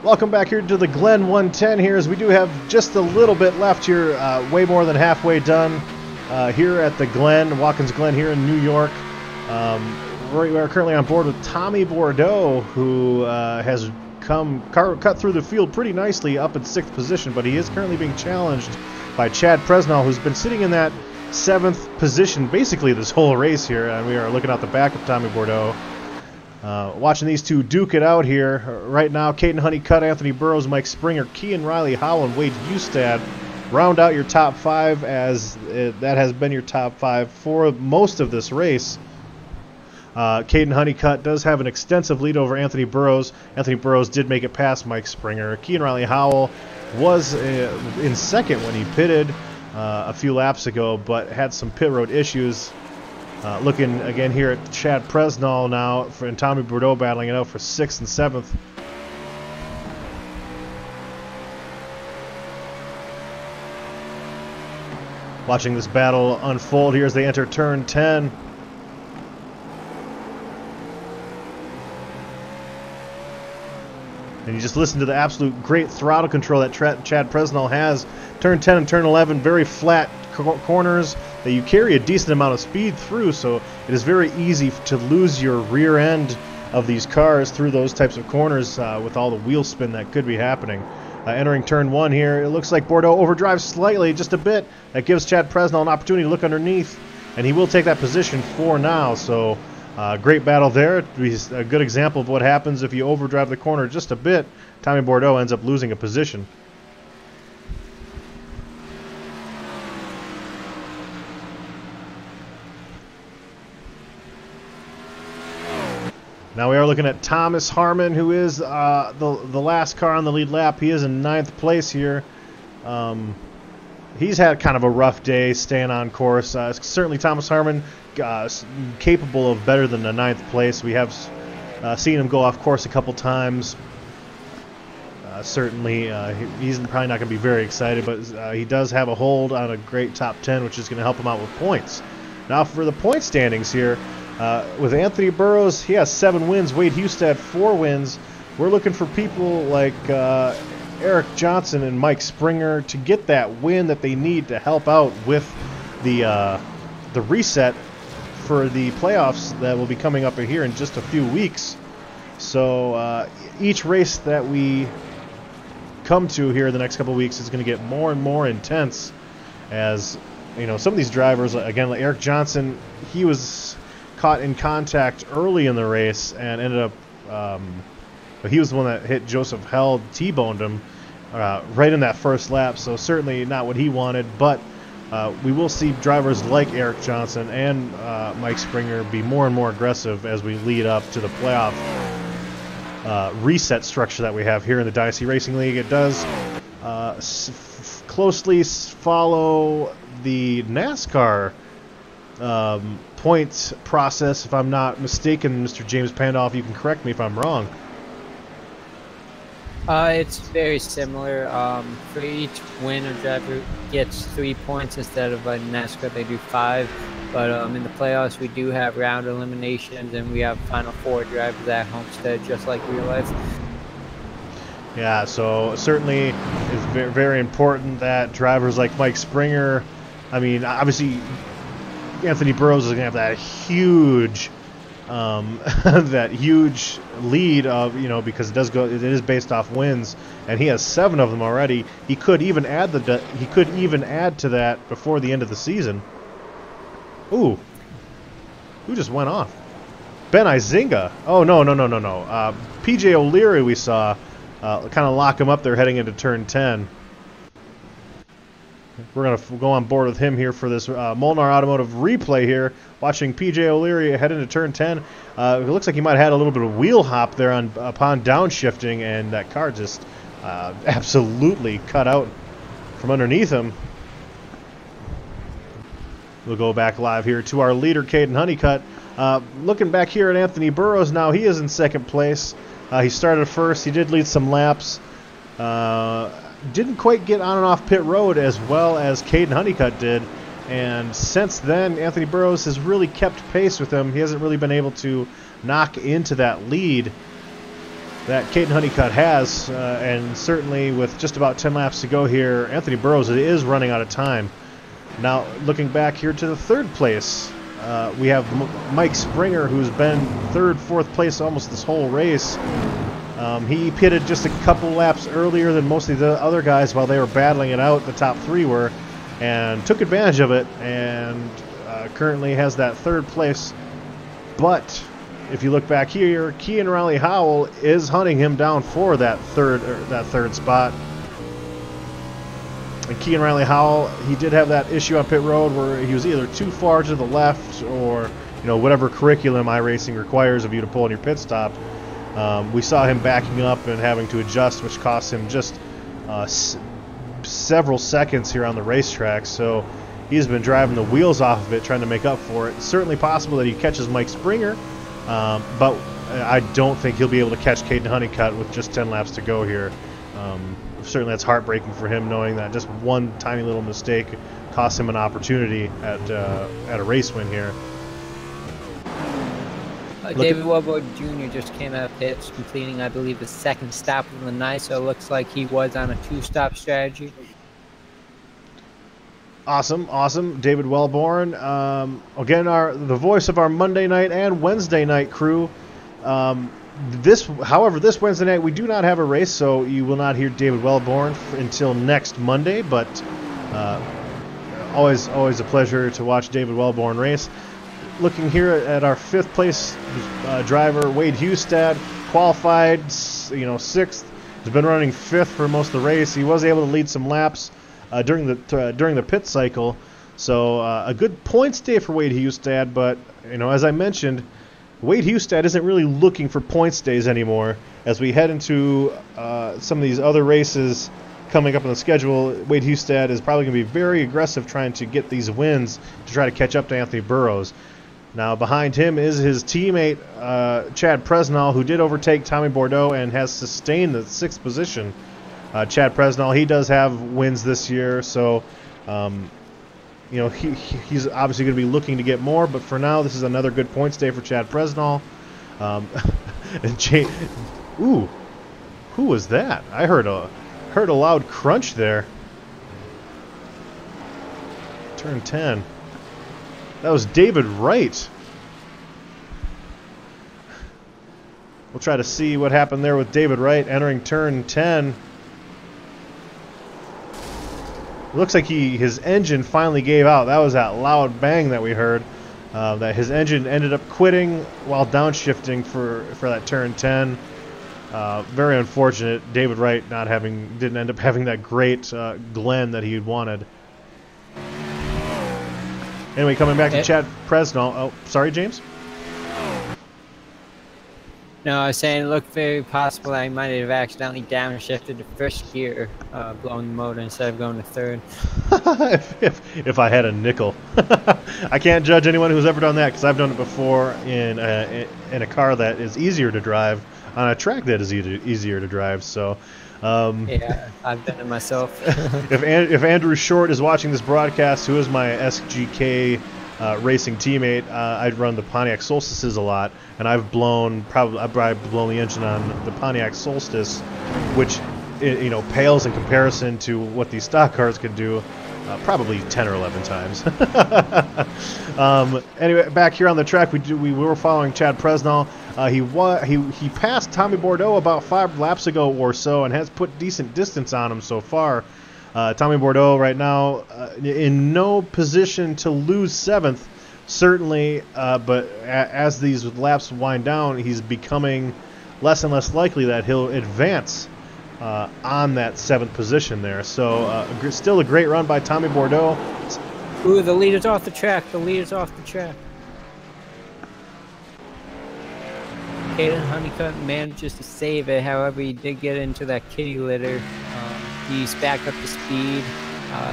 Welcome back here to the Glen 110 here, as we do have just a little bit left here, way more than halfway done here at the Glen, Watkins Glen here in New York. We are currently on board with Tommy Bordeaux, who has cut through the field pretty nicely up in 6th position, but he is currently being challenged by Chad Presnell, who's been sitting in that 7th position basically this whole race here, and we are looking out the back of Tommy Bordeaux. Watching these two duke it out here right now. Caden Honeycutt, Anthony Burrows, Mike Springer, Kean Riley Howell, and Wade Hustad round out your top 5, as that has been your top 5 for most of this race. Caden Honeycutt does have an extensive lead over Anthony Burrows. Anthony Burrows did make it past Mike Springer. Kean Riley Howell was in 2nd when he pitted a few laps ago, but had some pit road issues. Looking again here at Chad Presnell now, and Tommy Bordeaux battling it out for 6th and 7th. Watching this battle unfold here as they enter turn 10. And you just listen to the absolute great throttle control that Chad Presnell has. Turn 10 and turn 11, very flat corners that you carry a decent amount of speed through, so it is very easy to lose your rear end of these cars through those types of corners with all the wheel spin that could be happening. Entering turn 1 here, it looks like Bordeaux overdrives slightly, just a bit. That gives Chad Presnell an opportunity to look underneath, and he will take that position for now. So great battle there. It's a good example of what happens if you overdrive the corner just a bit. Tommy Bordeaux ends up losing a position. Now we are looking at Thomas Harmon, who is the last car on the lead lap. He is in 9th place here. He's had kind of a rough day staying on course. Certainly Thomas Harmon capable of better than the 9th place. We have seen him go off course a couple times. Certainly he's probably not going to be very excited, but he does have a hold on a great top 10, which is going to help him out with points. Now for the point standings here, with Anthony Burrows, he has 7 wins. Wade Hustad 4 wins. We're looking for people like Eric Johnson and Mike Springer to get that win that they need to help out with the reset for the playoffs that will be coming up here in just a few weeks. So each race that we come to here in the next couple of weeks is going to get more and more intense, as you know, some of these drivers, again, like Eric Johnson, he was caught in contact early in the race and ended up he was the one that hit Joseph Held, T-boned him right in that first lap, so certainly not what he wanted, but we will see drivers like Eric Johnson and Mike Springer be more and more aggressive as we lead up to the playoff reset structure that we have here in the Dynasty Racing League. It does closely follow the NASCAR points process, if I'm not mistaken. Mr. James Pandolf, you can correct me if I'm wrong. It's very similar. For each win, a driver gets 3 points instead of in NASCAR they do 5. But in the playoffs, we do have round eliminations, and we have Final 4 drivers at Homestead, just like real life. Yeah, so certainly it's very, very important that drivers like Mike Springer, I mean, obviously Anthony Burrows is going to have that huge that huge lead of, you know, because it is based off wins, and he has 7 of them already. He could even add to that before the end of the season. Ooh, who just went off? Ben Izinga. Oh no. PJ O'Leary we saw kind of lock him up there heading into turn 10. We're going to go on board with him here for this Molnar Automotive replay here, watching PJ O'Leary head into turn 10. It looks like he might have had a little bit of wheel hop there upon downshifting, and that car just absolutely cut out from underneath him. We'll go back live here to our leader, Caden Honeycutt. Looking back here at Anthony Burrows now, he is in 2nd place. He started first. He did lead some laps. Didn't quite get on and off pit road as well as Caden Honeycutt did, and since then Anthony Burrows has really kept pace with him. He hasn't really been able to knock into that lead. that Caden Honeycutt has, and certainly with just about 10 laps to go here, Anthony Burrows is running out of time. Now, looking back here to the third place, we have Mike Springer, who's been third, fourth place almost this whole race. He pitted just a couple laps earlier than most of the other guys while they were battling it out, the top three were, and took advantage of it, and currently has that third place. But if you look back here, Kean Riley Howell is hunting him down for that third spot. And Kean Riley Howell, he did have that issue on pit road where he was either too far to the left, or whatever curriculum iRacing requires of you to pull in your pit stop. We saw him backing up and having to adjust, which cost him just several seconds here on the racetrack. So he's been driving the wheels off of it, trying to make up for it. It's certainly possible that he catches Mike Springer, but I don't think he'll be able to catch Caden Honeycutt with just 10 laps to go here. Certainly that's heartbreaking for him, knowing that just one tiny little mistake cost him an opportunity at a race win here. David Wellborn Jr. just came out of pits, completing, I believe, the second stop of the night, so it looks like he was on a two-stop strategy. Awesome. David Wellborn. Again, the voice of our Monday night and Wednesday night crew. However, this Wednesday night we do not have a race, so you will not hear David Wellborn until next Monday, but always a pleasure to watch David Wellborn race. Looking here at our fifth place driver, Wade Hustad, qualified, sixth. Has been running fifth for most of the race. He was able to lead some laps during the pit cycle, so a good points day for Wade Hustad. But as I mentioned, Wade Hustad isn't really looking for points days anymore. As we head into some of these other races coming up on the schedule, Wade Hustad is probably going to be very aggressive trying to get these wins to try to catch up to Anthony Burrows. Now, behind him is his teammate, Chad Presnall, who did overtake Tommy Bordeaux and has sustained the sixth position. Chad Presnall, he does have wins this year, so he's obviously going to be looking to get more, but for now, this is another good points day for Chad Presnall. Ooh, who was that? I heard a loud crunch there. Turn 10. That was David Wright. We'll try to see what happened there with David Wright entering turn 10. It looks like his engine finally gave out. That was that loud bang that we heard. That his engine ended up quitting while downshifting for that turn 10. Very unfortunate. David Wright didn't end up having that great Glen that he had wanted. Anyway, coming back to Chad Presnall. Oh, sorry, James? No, I was saying it looked very possible that he might have accidentally downshifted to first gear, blowing the motor instead of going to third. if I had a nickel. I can't judge anyone who's ever done that, because I've done it before in a car that is easier to drive, on a track that is easier to drive, so... yeah, I've done it myself. If Andrew Short is watching this broadcast, who is my SGK racing teammate, I'd run the Pontiac Solstices a lot, and I've blown the engine on the Pontiac Solstice, which pales in comparison to what these stock cars could do, probably 10 or 11 times. Anyway, back here on the track, we were following Chad Presnall. He passed Tommy Bordeaux about 5 laps ago or so, and has put decent distance on him so far. Tommy Bordeaux right now in no position to lose 7th, certainly, but as these laps wind down, he's becoming less and less likely that he'll advance on that 7th position there. So still a great run by Tommy Bordeaux. Ooh, the leader's off the track. Caden Honeycutt manages to save it. However, he did get into that kitty litter. He's back up to speed.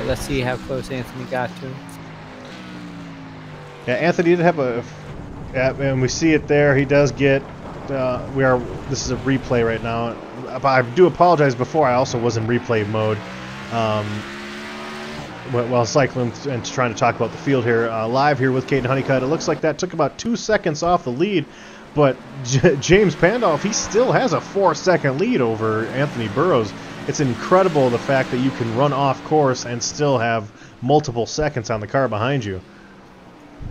Let's see how close Anthony got to him. Yeah, Anthony did have and we see it there. He does get. This is a replay right now. I do apologize. Before, I also was in replay mode while cycling and trying to talk about the field here. Live here with Caden Honeycutt. It looks like that took about 2 seconds off the lead. But James Pandolf, he still has a 4-second lead over Anthony Burrows. It's incredible the fact that you can run off course and still have multiple seconds on the car behind you.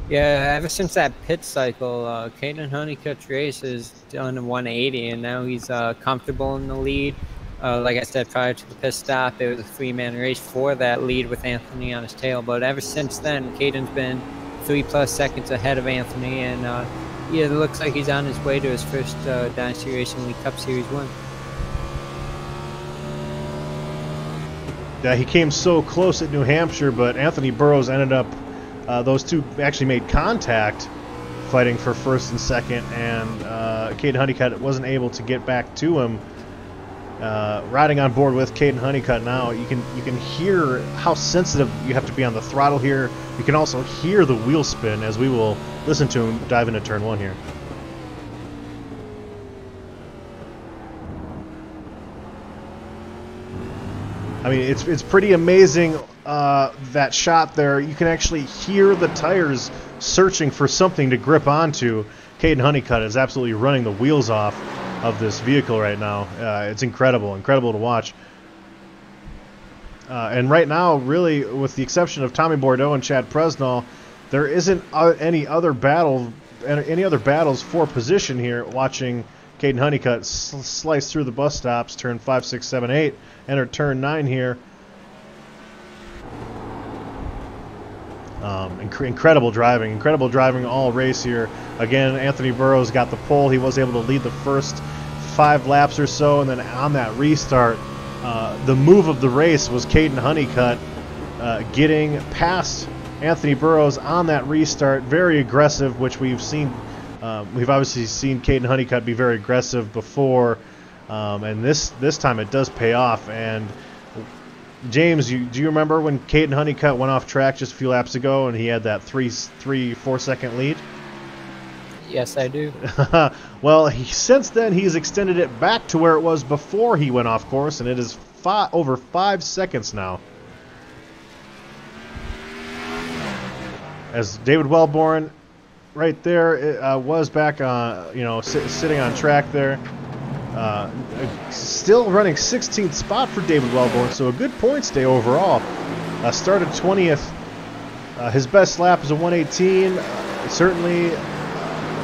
Yeah, ever since that pit cycle, Caden Honeycutt's race has done a 180, and now he's comfortable in the lead. Like I said, prior to the pit stop, it was a 3-man race for that lead with Anthony on his tail. But ever since then, Caden's been 3+ seconds ahead of Anthony, and yeah, it looks like he's on his way to his first Dynasty Racing League Cup Series win. Yeah, he came so close at New Hampshire, but Anthony Burrows ended up, those two actually made contact fighting for first and second, and Caden Honeycutt wasn't able to get back to him. Riding on board with Caden Honeycutt now, you can hear how sensitive you have to be on the throttle here. You can also hear the wheel spin, as we will listen to him dive into turn 1 here. I mean, it's pretty amazing, that shot there. You can actually hear the tires searching for something to grip onto. Caden Honeycutt is absolutely running the wheels off of this vehicle right now. It's incredible to watch. And right now, really, with the exception of Tommy Bordeaux and Chad Presnall, there isn't any other battles for position here. Watching Caden Honeycutt slice through the bus stops, turn 5, 6, 7, 8, enter turn 9 here. Incredible driving all race here. Again, Anthony Burrows got the pole. He was able to lead the first 5 laps or so, and then on that restart, the move of the race was Caden Honeycutt getting past Anthony Burrows on that restart. Very aggressive, which we've seen. We've obviously seen Caden Honeycutt be very aggressive before, and this time it does pay off. And James, do you remember when Caden Honeycutt went off track just a few laps ago and he had that 4 second lead? Yes, I do. Well, since then he's extended it back to where it was before he went off course, and it is over 5 seconds now. As David Wellborn, right there, was back on, sitting on track there. Still running 16th spot for David Wellborn, so a good points day overall. Started 20th. His best lap is a 118. Certainly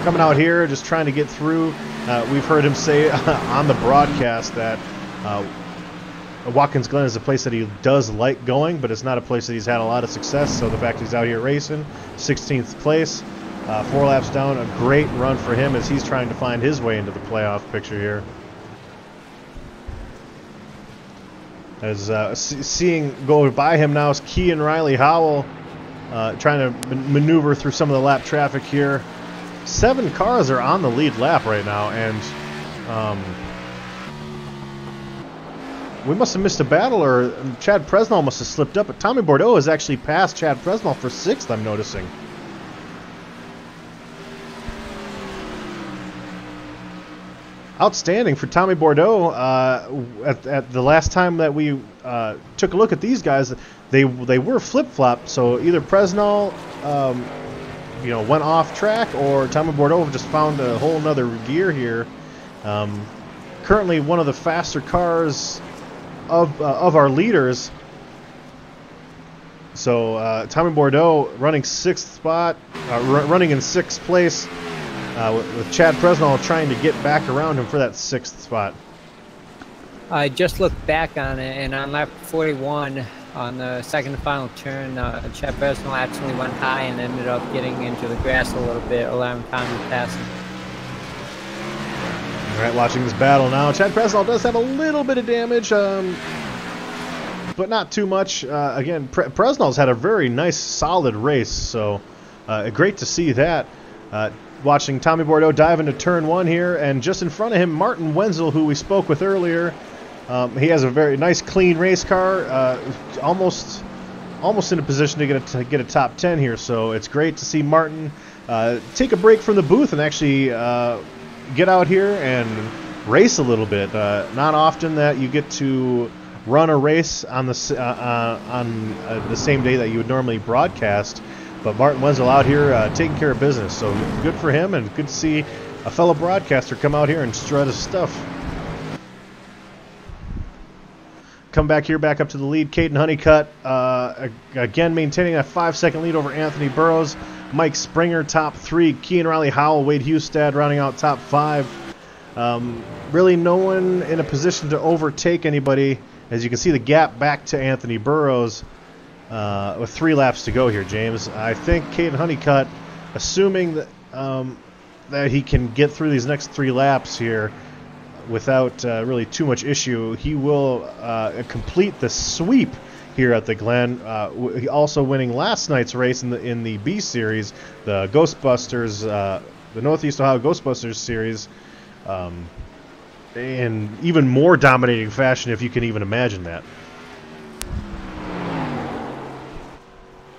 coming out here, just trying to get through. We've heard him say on the broadcast that Watkins Glen is a place that he does like going, but it's not a place that he's had a lot of success. So the fact he's out here racing, 16th place, 4 laps down, a great run for him as he's trying to find his way into the playoff picture here. As seeing go by him now is Kean Riley Howell, trying to maneuver through some of the lap traffic here. 7 cars are on the lead lap right now, and we must have missed a battle, or Chad Presnall must have slipped up, but Tommy Bordeaux has actually passed Chad Presnall for 6th, I'm noticing. Outstanding for Tommy Bordeaux. At the last time that we took a look at these guys, they were flip-flopped, so either Presnall went off track, or Tommy Bordeaux just found a whole nother gear here. Currently one of the faster cars of our leaders. So Tommy Bordeaux running 6th spot, running in 6th place, with Chad Presnall trying to get back around him for that 6th spot. I just looked back on it, and on lap 41, on the second and final turn, Chad Presnall actually went high and ended up getting into the grass a little bit, allowing Tommy to pass him. All right, watching this battle now. Chad Presnall does have a little bit of damage, but not too much. Again, Presnall's had a very nice, solid race, so great to see that. Watching Tommy Bordeaux dive into turn 1 here, and just in front of him, Martin Wenzel, who we spoke with earlier. He has a very nice, clean race car, almost in a position to get a top 10 here. So it's great to see Martin take a break from the booth and actually get out here and race a little bit. Not often that you get to run a race on the same day that you would normally broadcast. But Martin Wenzel out here taking care of business, so good for him, and good to see a fellow broadcaster come out here and strut his stuff. Come back here, back up to the lead. Caden Honeycutt, again maintaining a 5-second lead over Anthony Burrows. Mike Springer, top 3. Kean Riley Howell, Wade Hustad rounding out top 5. Really no one in a position to overtake anybody. As you can see, the gap back to Anthony Burrows with 3 laps to go here, James. I think Caden Honeycutt, assuming that, that he can get through these next 3 laps here without really too much issue, he will complete the sweep here at the Glen. He also winning last night's race in the B Series, the Ghostbusters, the Northeast Ohio Ghostbusters Series, in even more dominating fashion, if you can even imagine that.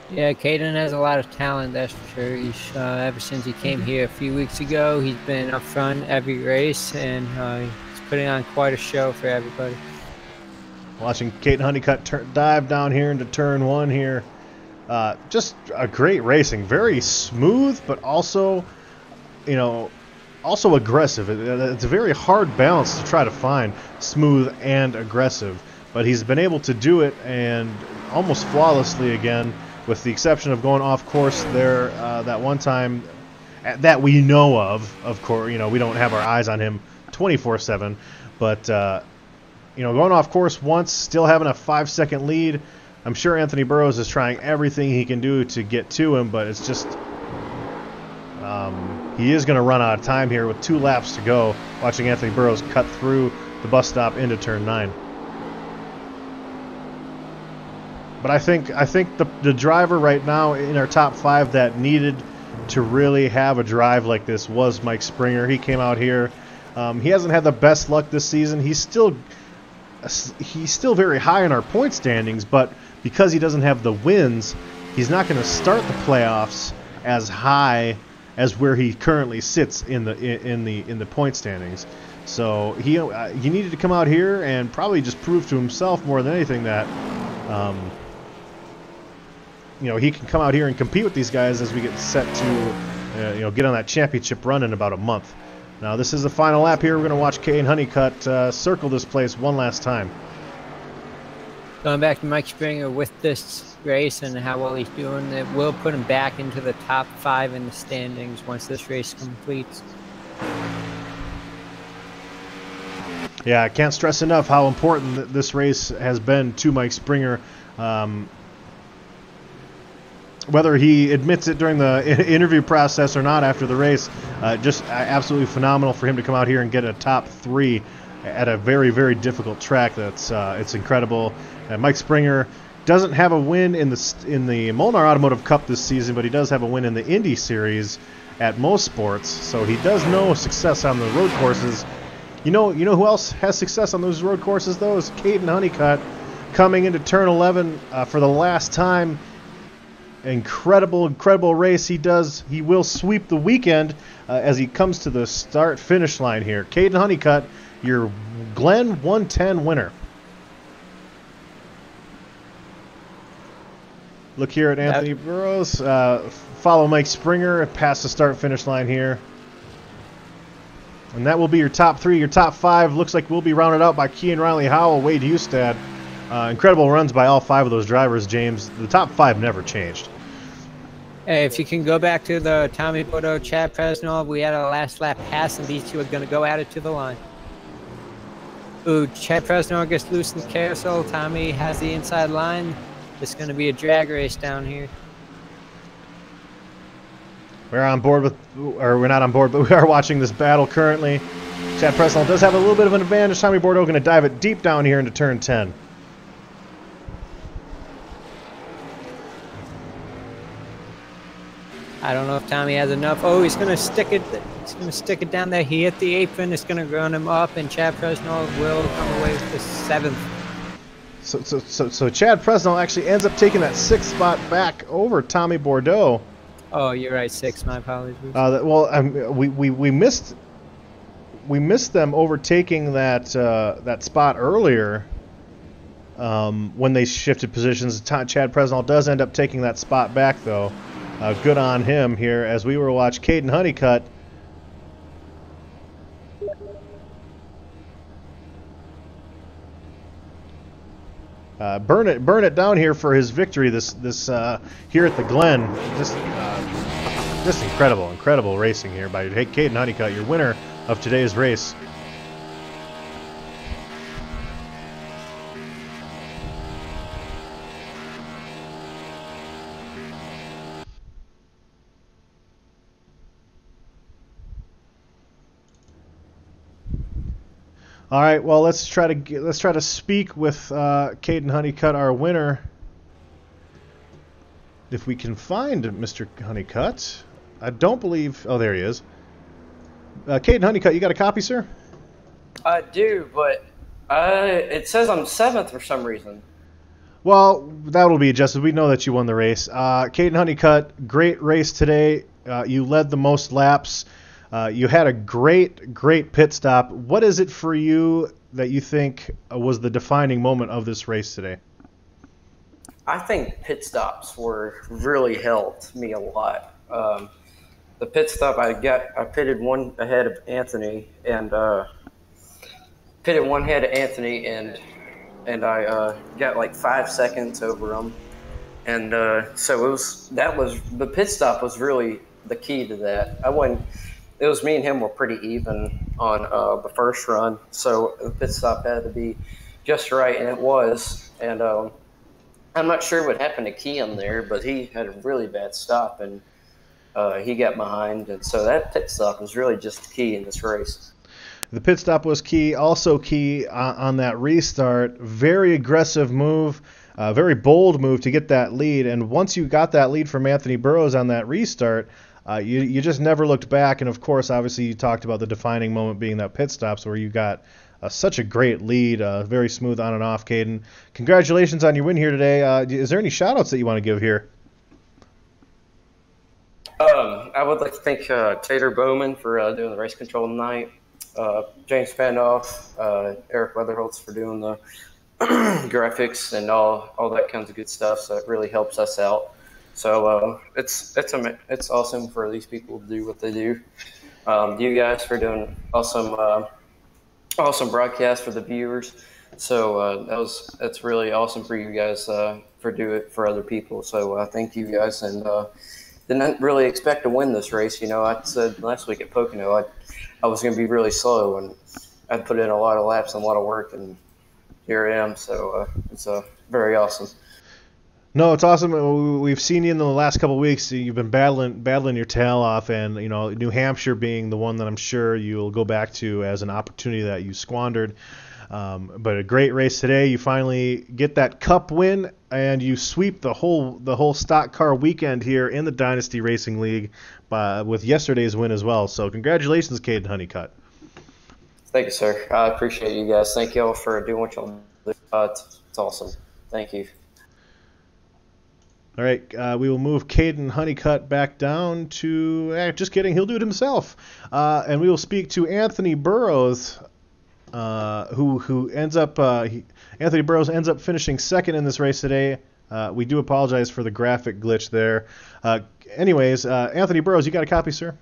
Yeah, Caden has a lot of talent, that's for sure. He's ever since he came here a few weeks ago, he's been up front every race, and he's putting on quite a show for everybody. Watching Caden Honeycutt dive down here into turn 1 here. Just a great racing. Very smooth, but also, you know, also aggressive. It's a very hard balance to try to find, smooth and aggressive. But he's been able to do it, and almost flawlessly again, with the exception of going off course there that one time that we know of course. You know, we don't have our eyes on him 24/7, but you know, going off course once, still having a 5-second lead. I'm sure Anthony Burrows is trying everything he can do to get to him, but it's just he is going to run out of time here with 2 laps to go. Watching Anthony Burrows cut through the bus stop into turn 9. But I think the driver right now in our top 5 that needed to really have a drive like this was Mike Springer. He came out here. He hasn't had the best luck this season. He's still very high in our point standings, but because he doesn't have the wins, he's not going to start the playoffs as high as where he currently sits in the point standings. So he needed to come out here and probably just prove to himself more than anything that you know, he can come out here and compete with these guys as we get set to you know, get on that championship run in about a month. Now this is the final lap here. We're going to watch Caden Honeycutt circle this place one last time. Going back to Mike Springer with this race and how well he's doing, it will put him back into the top 5 in the standings once this race completes. Yeah, I can't stress enough how important this race has been to Mike Springer. Whether he admits it during the interview process or not after the race, just absolutely phenomenal for him to come out here and get a top 3 at a very, very difficult track. It's incredible. Mike Springer doesn't have a win in the Molnar Automotive Cup this season, but he does have a win in the Indy Series at most sports. So he does know success on the road courses. You know who else has success on those road courses though? Is Caden Honeycutt coming into turn 11 for the last time. Incredible race he does. He will sweep the weekend as he comes to the start-finish line here. Caden Honeycutt, your Glen 110 winner. Look here at Anthony Burrows. Follow Mike Springer past the start-finish line here. And that will be your top 3. Your top 5 looks like will be rounded out by Kean Riley Howell, Wade Hustad. Incredible runs by all 5 of those drivers, James. The top 5 never changed. Hey, if you can go back to the Tommy Bordeaux, Chad Presnell, we had a last lap pass, and these 2 are going to go at it to the line. Ooh, Chad Presnell gets loose in the carousel. Tommy has the inside line. It's going to be a drag race down here. We're on board with, or we're not on board, but we are watching this battle currently. Chad Presnell does have a little bit of an advantage. Tommy Bordeaux going to dive it deep down here into turn 10. I don't know if Tommy has enough. Oh, he's going to stick it. He's going to stick it down there. He hit the apron. It's going to run him up, and Chad Presnell will come away with the 7th. So Chad Presnell actually ends up taking that 6th spot back over Tommy Bordeaux. Oh, you're right. 6. My apologies. Well, we missed them overtaking that spot earlier when they shifted positions. Chad Presnell does end up taking that spot back though. Good on him here as we were watching Caden Honeycutt burn it down here for his victory this here at the Glen. Just incredible racing here by Caden Honeycutt, your winner of today's race. All right, well, let's try to speak with Caden Honeycutt, our winner, if we can find Mr. Honeycutt. I don't believe. Oh, there he is. Caden Honeycutt, you got a copy, sir? I do, but it says I'm 7th for some reason. Well, that will be adjusted. We know that you won the race. Caden Honeycutt, great race today. You led the most laps. You had a great pit stop. What is it for you that you think was the defining moment of this race today? I think pit stops really helped me a lot. The pit stop I pitted one ahead of Anthony and I got like 5 seconds over him, and so the pit stop was really the key to that. It was me and him were pretty even on the first run, so the pit stop had to be just right, and it was. And I'm not sure what happened to Kean there, but he had a really bad stop, and he got behind, and so that pit stop was really just key in this race. The pit stop was key, also key on that restart. Very aggressive move, very bold move to get that lead, and once you got that lead from Anthony Burrows on that restart, you just never looked back. And of course, obviously, you talked about the defining moment being that pit stops where you got such a great lead, very smooth on and off. Caden, congratulations on your win here today. Is there any shout-outs that you want to give here? I would like to thank Tater Bowman for doing the race control tonight, James Pandoff, Eric Weatherholtz for doing the graphics and all that kinds of good stuff. So it really helps us out. So it's awesome for these people to do what they do. You guys for doing awesome broadcast for the viewers. So that's really awesome for you guys for do it for other people. So thank you guys, and didn't really expect to win this race. You know, I said last week at Pocono I was going to be really slow, and I'd put in a lot of laps and a lot of work, and here I am. So it's very awesome. No, it's awesome. We've seen you in the last couple of weeks. You've been battling your tail off, and you know, New Hampshire being the one that I'm sure you'll go back to as an opportunity that you squandered. But a great race today. You finally get that Cup win, and you sweep the whole stock car weekend here in the Dynasty Racing League with yesterday's win as well. So congratulations, Caden Honeycutt. Thank you, sir. I appreciate you guys. Thank you all for doing what y'all do. It's awesome. Thank you. All right, we will move Caden Honeycutt back down to, just kidding, he'll do it himself. And we will speak to Anthony Burrows, who ends up, Anthony Burrows ends up finishing second in this race today. We do apologize for the graphic glitch there. Anyways, Anthony Burrows, you got a copy, sir?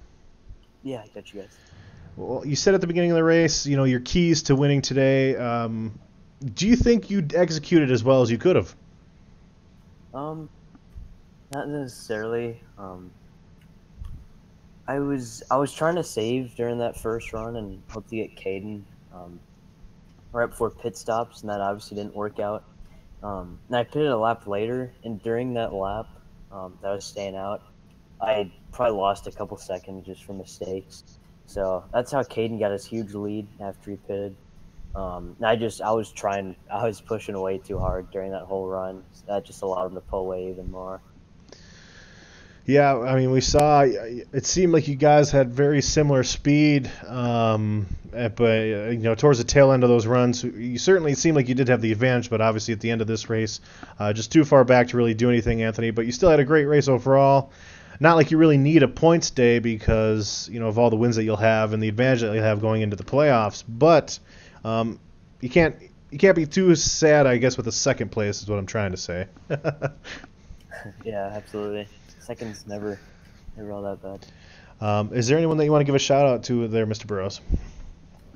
Yeah, I got you guys. Well, you said at the beginning of the race, you know, your keys to winning today. Do you think you executed as well as you could have? Not necessarily. I was trying to save during that first run and hope to get Caden right before pit stops, and that obviously didn't work out. And I pitted a lap later, and during that lap that I was staying out, I probably lost a couple seconds just from mistakes. So that's how Caden got his huge lead after he pitted. And I was pushing way too hard during that whole run. So that just allowed him to pull away even more. Yeah, I mean, we saw it seemed like you guys had very similar speed, but you know, towards the tail end of those runs, you certainly seemed like you did have the advantage. But obviously, at the end of this race, just too far back to really do anything, Anthony. But you still had a great race overall. Not like you really need a points day because you know of all the wins that you'll have and the advantage that you'll have going into the playoffs. But you can't be too sad, I guess, with the second place is what I'm trying to say. Yeah, absolutely. Second's never all that bad. Is there anyone that you want to give a shout out to there, Mr. Burrows?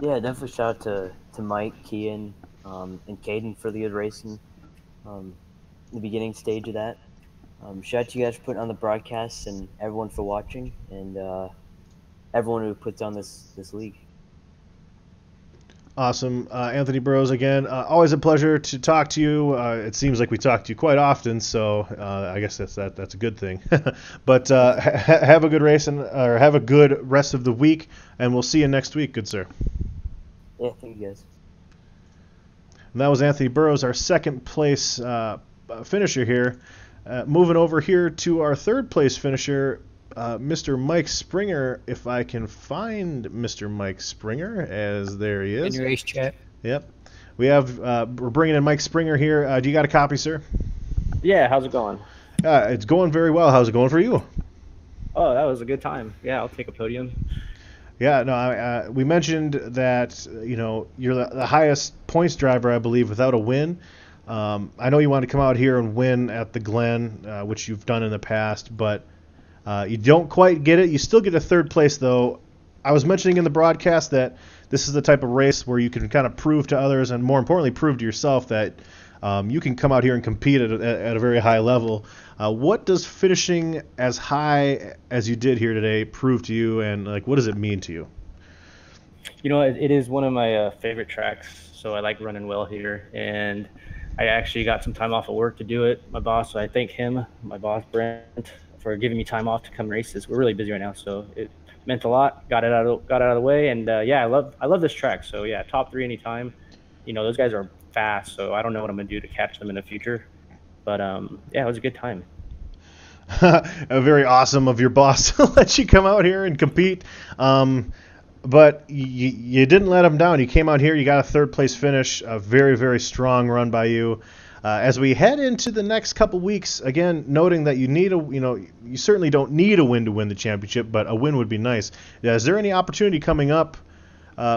Yeah, definitely shout out to Mike, Kean, and Caden for the good racing. the beginning stage of that. Shout out to you guys for putting on the broadcast and everyone for watching and everyone who puts on this league. Awesome. Anthony Burrows, again, always a pleasure to talk to you. It seems like we talk to you quite often, so I guess that's a good thing. But have a good race or have a good rest of the week, and we'll see you next week, good sir. Yeah, thank you guys. And that was Anthony Burrows, our second place finisher here. Moving over here to our third place finisher, Mr. Mike Springer, if I can find Mr. Mike Springer, as there he is. In race chat. Yep. We're bringing in Mike Springer here. Do you got a copy, sir? Yeah, how's it going? It's going very well. How's it going for you? Oh, that was a good time. Yeah, I'll take a podium. Yeah, no, we mentioned that, you're the highest points driver, I believe, without a win. I know you want to come out here and win at the Glen, which you've done in the past, but you don't quite get it. You still get a third place, though. I was mentioning in the broadcast that this is the type of race where you can kind of prove to others and, more importantly, prove to yourself that you can come out here and compete at a very high level. What does finishing as high as you did here today prove to you, and what does it mean to you? It is one of my favorite tracks, so I like running well here, and I actually got some time off of work to do it. My boss, so I thank him, my boss Brent, for giving me time off to come races. We're really busy right now, so it meant a lot. Got it out of the way, and I love this track. So yeah, top 3 anytime. Those guys are fast, so I don't know what I'm gonna do to catch them in the future. But it was a good time. Very awesome of your boss to let you come out here and compete. But you didn't let him down. You came out here, you got a third place finish, a very, very strong run by you. As we head into the next couple weeks, again, noting that you certainly don't need a win to win the championship, but a win would be nice. Is there any opportunity coming up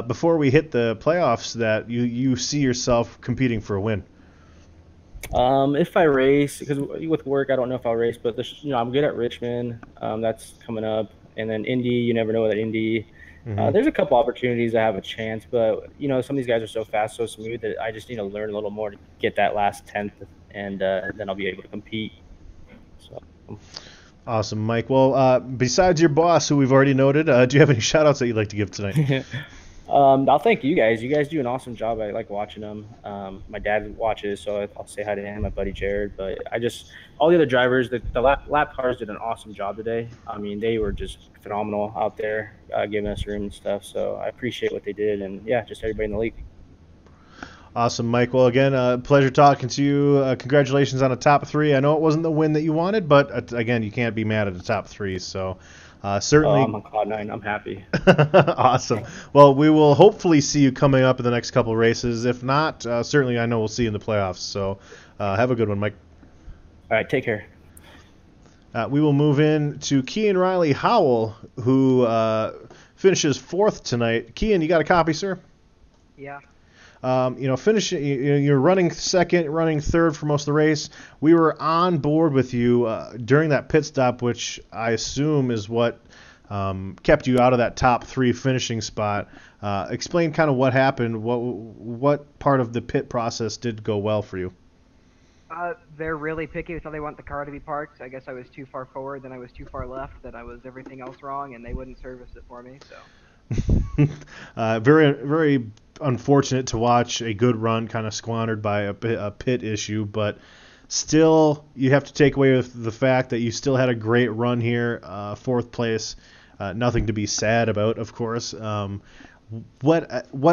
before we hit the playoffs that you see yourself competing for a win? If I race, because with work, I don't know if I'll race, but I'm good at Richmond. That's coming up, and then Indy. You never know that Indy. Mm-hmm. There's a couple opportunities I have a chance, but some of these guys are so fast, so smooth that I just need to learn a little more to get that last 10th, and then I'll be able to compete. So. Awesome, Mike. Well, besides your boss, who we've already noted, do you have any shout-outs that you'd like to give tonight? I'll thank you guys. You guys do an awesome job. I like watching them. My dad watches, so I'll say hi to him, my buddy Jared. But all the other drivers, the lap cars did an awesome job today. I mean, they were just phenomenal out there, giving us room and stuff. So I appreciate what they did, and yeah, just everybody in the league. Awesome, Mike. Well, again, pleasure talking to you. Congratulations on a top 3. I know it wasn't the win that you wanted, but again, you can't be mad at the top 3. So certainly. I'm on cloud 9. I'm happy. Awesome. Well, we will hopefully see you coming up in the next couple of races. If not, certainly I know we'll see you in the playoffs. So have a good one, Mike. All right, take care. We will move in to Kean Riley Howell, who finishes 4th tonight. Kean, you got a copy, sir? Yeah. Finishing, you're running 2nd, running 3rd for most of the race. We were on board with you during that pit stop, which I assume is what kept you out of that top 3 finishing spot. Explain kind of what happened. What part of the pit process did go well for you? They're really picky with how they want the car to be parked. I guess I was too far forward, then I was too far left, then I was everything else wrong, and they wouldn't service it for me. So. Very, very unfortunate to watch a good run kind of squandered by a pit issue, but still you have to take away with the fact that you still had a great run here, 4th place, nothing to be sad about, of course. What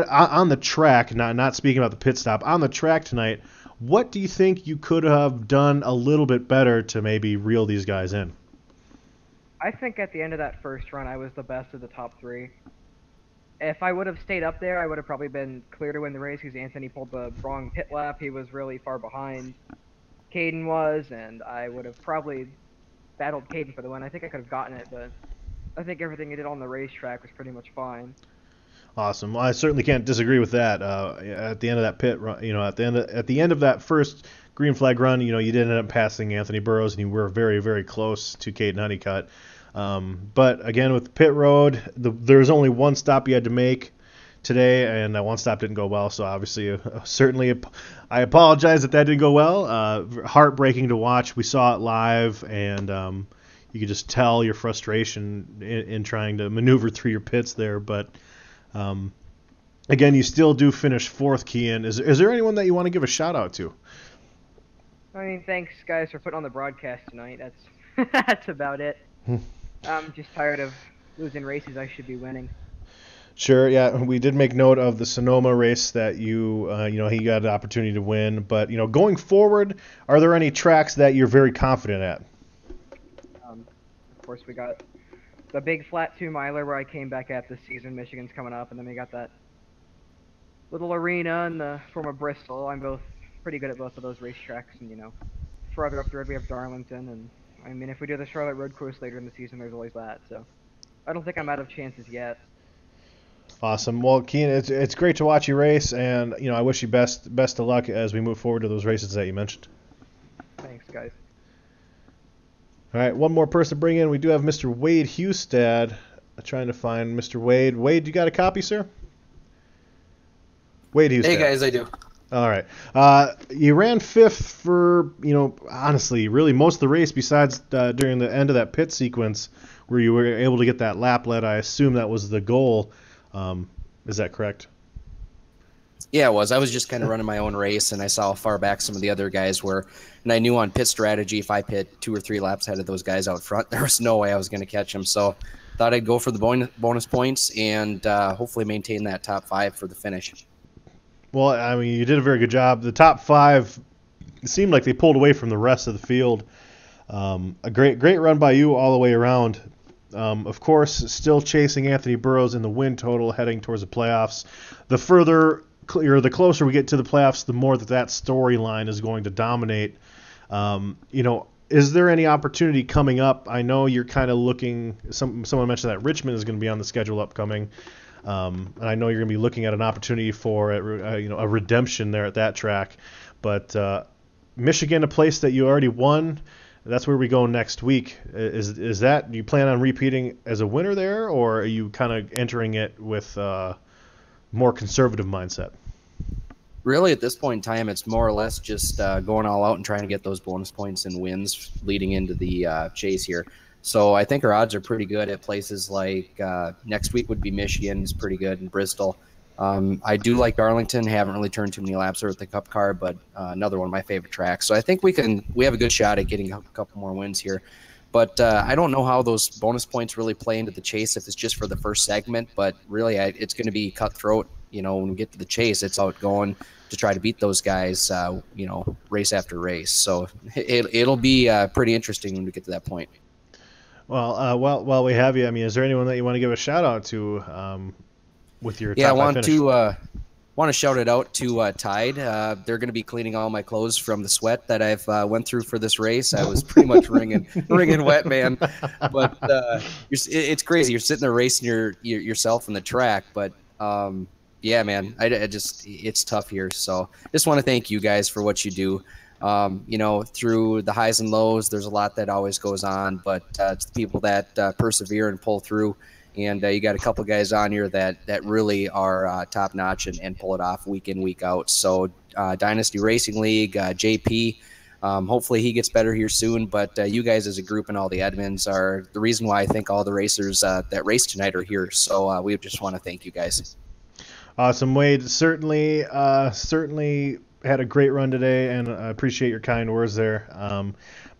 on the track, not speaking about the pit stop, on the track tonight, what do you think you could have done a little bit better to maybe reel these guys in? I think at the end of that first run, I was the best of the top 3. If I would have stayed up there, I would have probably been clear to win the race because Anthony pulled the wrong pit lap. He was really far behind. Caden was, and I would have probably battled Caden for the win. I think I could have gotten it, but I think everything he did on the racetrack was pretty much fine. Awesome. Well, I certainly can't disagree with that. At the end of that pit run, at the end of that first green flag run, you did end up passing Anthony Burrows, and you were very, very close to Caden Honeycutt. But again, with pit road, there's only one stop you had to make today, and one stop didn't go well. So obviously, certainly, I apologize that didn't go well. Heartbreaking to watch. We saw it live, and you could just tell your frustration in trying to maneuver through your pits there. But again, you still do finish fourth, Kian. Is there anyone that you want to give a shout out to? I mean, thanks guys for putting on the broadcast tonight. That's that's about it. I'm just tired of losing races I should be winning. Sure, yeah, we did make note of the Sonoma race that he got an opportunity to win. But going forward, are there any tracks that you're very confident at? Of course, we got the big flat 2-miler where I came back at this season. Michigan's coming up, and then we got that little arena in the form of Bristol. I'm both pretty good at both of those racetracks, and further up the road we have Darlington, and I mean if we do the Charlotte Road Course later in the season, there's always that. So I don't think I'm out of chances yet. Awesome. Well, Keen, it's great to watch you race, and I wish you best of luck as we move forward to those races that you mentioned. Thanks, guys. All right, one more person to bring in. We do have Mr. Wade Hustad. Trying to find Mr. Wade. Wade, you got a copy, sir? Wade Hustad. Hey guys, I do. All right. You ran fifth for, honestly, really most of the race besides during the end of that pit sequence where you were able to get that lap led. I assume that was the goal. Is that correct? Yeah, it was. I was just kind of running my own race, and I saw how far back some of the other guys were. And I knew on pit strategy, if I pit 2 or 3 laps ahead of those guys out front, there was no way I was going to catch them. So thought I'd go for the bonus points and hopefully maintain that top 5 for the finish. Well, I mean, you did a very good job. The top 5 seemed like they pulled away from the rest of the field. A great run by you all the way around. Of course, still chasing Anthony Burrows in the win total, heading towards the playoffs. The closer we get to the playoffs, the more that storyline is going to dominate. Is there any opportunity coming up? I know you're kind of looking. Someone mentioned that Richmond is going to be on the schedule upcoming. And I know you're going to be looking at an opportunity for a redemption there at that track. But Michigan, a place that you already won, that's where we go next week. Is that, do you plan on repeating as a winner there, or are you kind of entering it with more conservative mindset? Really, at this point in time, it's more or less just going all out and trying to get those bonus points and wins leading into the chase here. So I think our odds are pretty good at places like next week would be Michigan is pretty good, and Bristol. I do like Darlington. Haven't really turned too many laps there with the Cup car, but another one of my favorite tracks. So I think we have a good shot at getting a couple more wins here. But I don't know how those bonus points really play into the chase if it's just for the first segment. But really, it's going to be cutthroat. When we get to the chase, it's out going to try to beat those guys. Race after race. So it'll be pretty interesting when we get to that point. Well, while we have you, I mean, is there anyone that you want to give a shout out to with your top I finish? want to shout it out to Tide. They're going to be cleaning all my clothes from the sweat that I've went through for this race. I was pretty much wringing wet, man. But it's crazy. You're sitting there racing yourself in the track, but yeah, man, it's tough here. So just want to thank you guys for what you do. Through the highs and lows, there's a lot that always goes on, but it's the people that persevere and pull through. And you got a couple guys on here that really are top notch and pull it off week in, week out. So Dynasty Racing League, JP, hopefully he gets better here soon. But you guys as a group and all the admins are the reason why I think all the racers that race tonight are here. So we just want to thank you guys. Awesome, Wade. Certainly had a great run today, and I appreciate your kind words there.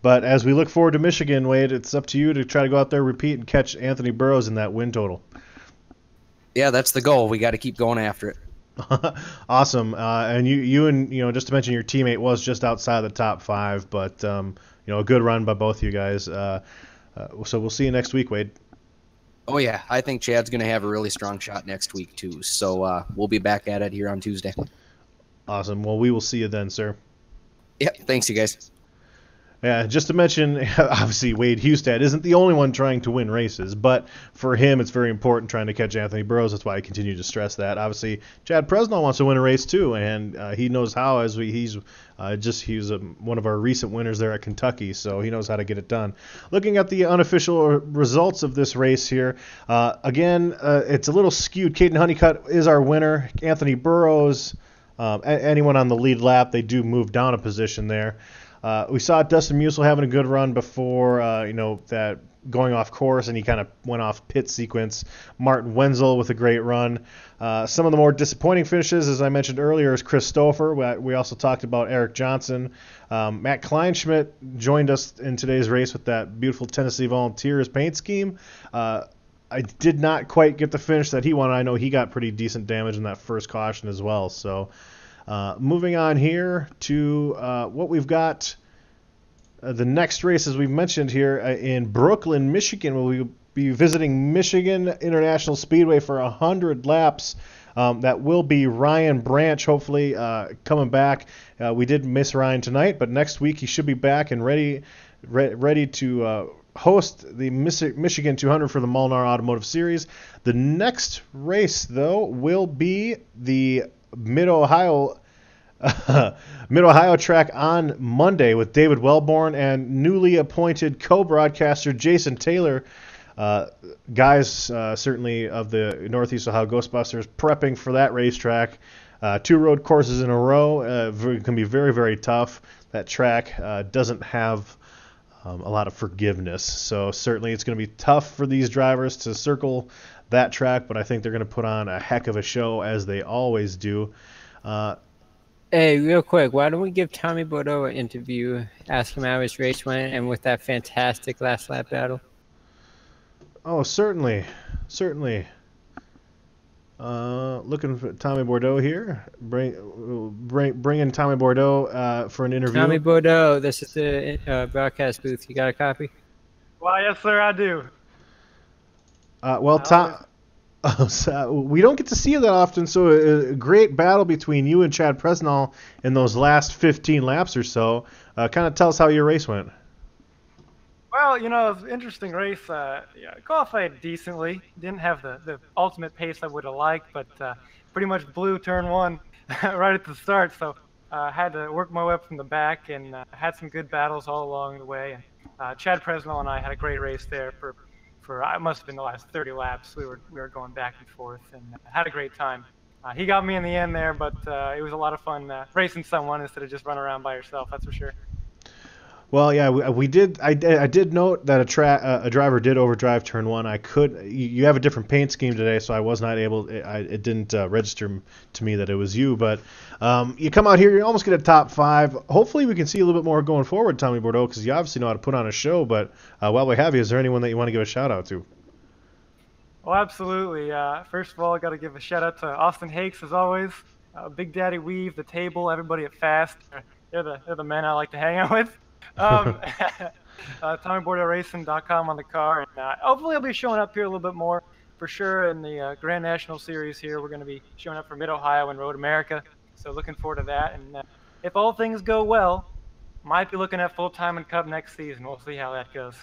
But as we look forward to Michigan, Wade, it's up to you to try to go out there, repeat, and catch Anthony Burrows in that win total. Yeah, that's the goal. We got to keep going after it. Awesome. And you and just to mention, your teammate was just outside the top 5, but a good run by both you guys. So we'll see you next week, Wade. Oh yeah, I think Chad's going to have a really strong shot next week too. So we'll be back at it here on Tuesday. Awesome. Well, we will see you then, sir. Yep. Thanks, you guys. Yeah, just to mention, obviously Wade Hustad isn't the only one trying to win races, but for him it's very important trying to catch Anthony Burrows. That's why I continue to stress that. Obviously, Chad Presnell wants to win a race too, and he knows how. He's one of our recent winners there at Kentucky, so he knows how to get it done. Looking at the unofficial results of this race here, again, it's a little skewed. Caden Honeycutt is our winner. Anthony Burrows, anyone on the lead lap, they do move down a position there. We saw Dustin Musil having a good run before, that going off course, and he kind of went off pit sequence. Martin Wenzel with a great run. Some of the more disappointing finishes, as I mentioned earlier, is Chris Stouffer. We also talked about Eric Johnson. Matt Kleinschmidt joined us in today's race with that beautiful Tennessee Volunteers paint scheme. I did not quite get the finish that he wanted. I know he got pretty decent damage in that first caution as well. So moving on here to what we've got. The next race, as we've mentioned here, in Brooklyn, Michigan, we'll be visiting Michigan International Speedway for 100 laps. That will be Ryan Branch, hopefully, coming back. We did miss Ryan tonight, but next week he should be back and ready to host the Michigan 200 for the Molnar Automotive Series. The next race, though, will be the Mid-Ohio track on Monday with David Wellborn and newly appointed co-broadcaster Jason Taylor. Guys certainly of the Northeast Ohio Ghostbusters prepping for that racetrack. 2 road courses in a row. Can be very, very tough. That track doesn't have a lot of forgiveness. So certainly it's going to be tough for these drivers to circle that track, but I think they're going to put on a heck of a show as they always do. Hey, real quick, why don't we give Tommy Bordeaux an interview, ask him how his race went, and with that fantastic last lap battle? Oh, certainly. Looking for Tommy Bordeaux here. Bring in Tommy Bordeaux for an interview. Tommy Bordeaux, this is the broadcast booth. You got a copy? Well, yes, sir, I do. Tom. So we don't get to see you that often, so a great battle between you and Chad Presnell in those last 15 laps or so. Kind of tell us how your race went. Well, it was an interesting race. Qualified decently. Didn't have the ultimate pace I would have liked, but pretty much blew turn 1 right at the start. So had to work my way up from the back and had some good battles all along the way. And Chad Presnell and I had a great race there for it must have been the last 30 laps. We were going back and forth and had a great time. He got me in the end there, but it was a lot of fun racing someone instead of just running around by yourself. That's for sure. Well, yeah, we did. I did note that a driver did overdrive turn 1. You have a different paint scheme today, so I was not able. It didn't register to me that it was you. But you come out here, you almost get a top 5. Hopefully, we can see a little bit more going forward, Tommy Bordeaux, because you obviously know how to put on a show. But while we have you, is there anyone that you want to give a shout out to? Well, absolutely. First of all, I got to give a shout out to Austin Hakes as always. Big Daddy Weave, the table, everybody at Fast. They're the men I like to hang out with. TommyBordeauxRacing.com on the car, and hopefully I'll be showing up here a little bit more for sure in the Grand National Series here. We're going to be showing up for Mid-Ohio and Road America, so looking forward to that. And if all things go well, might be looking at full-time in Cup next season. We'll see how that goes.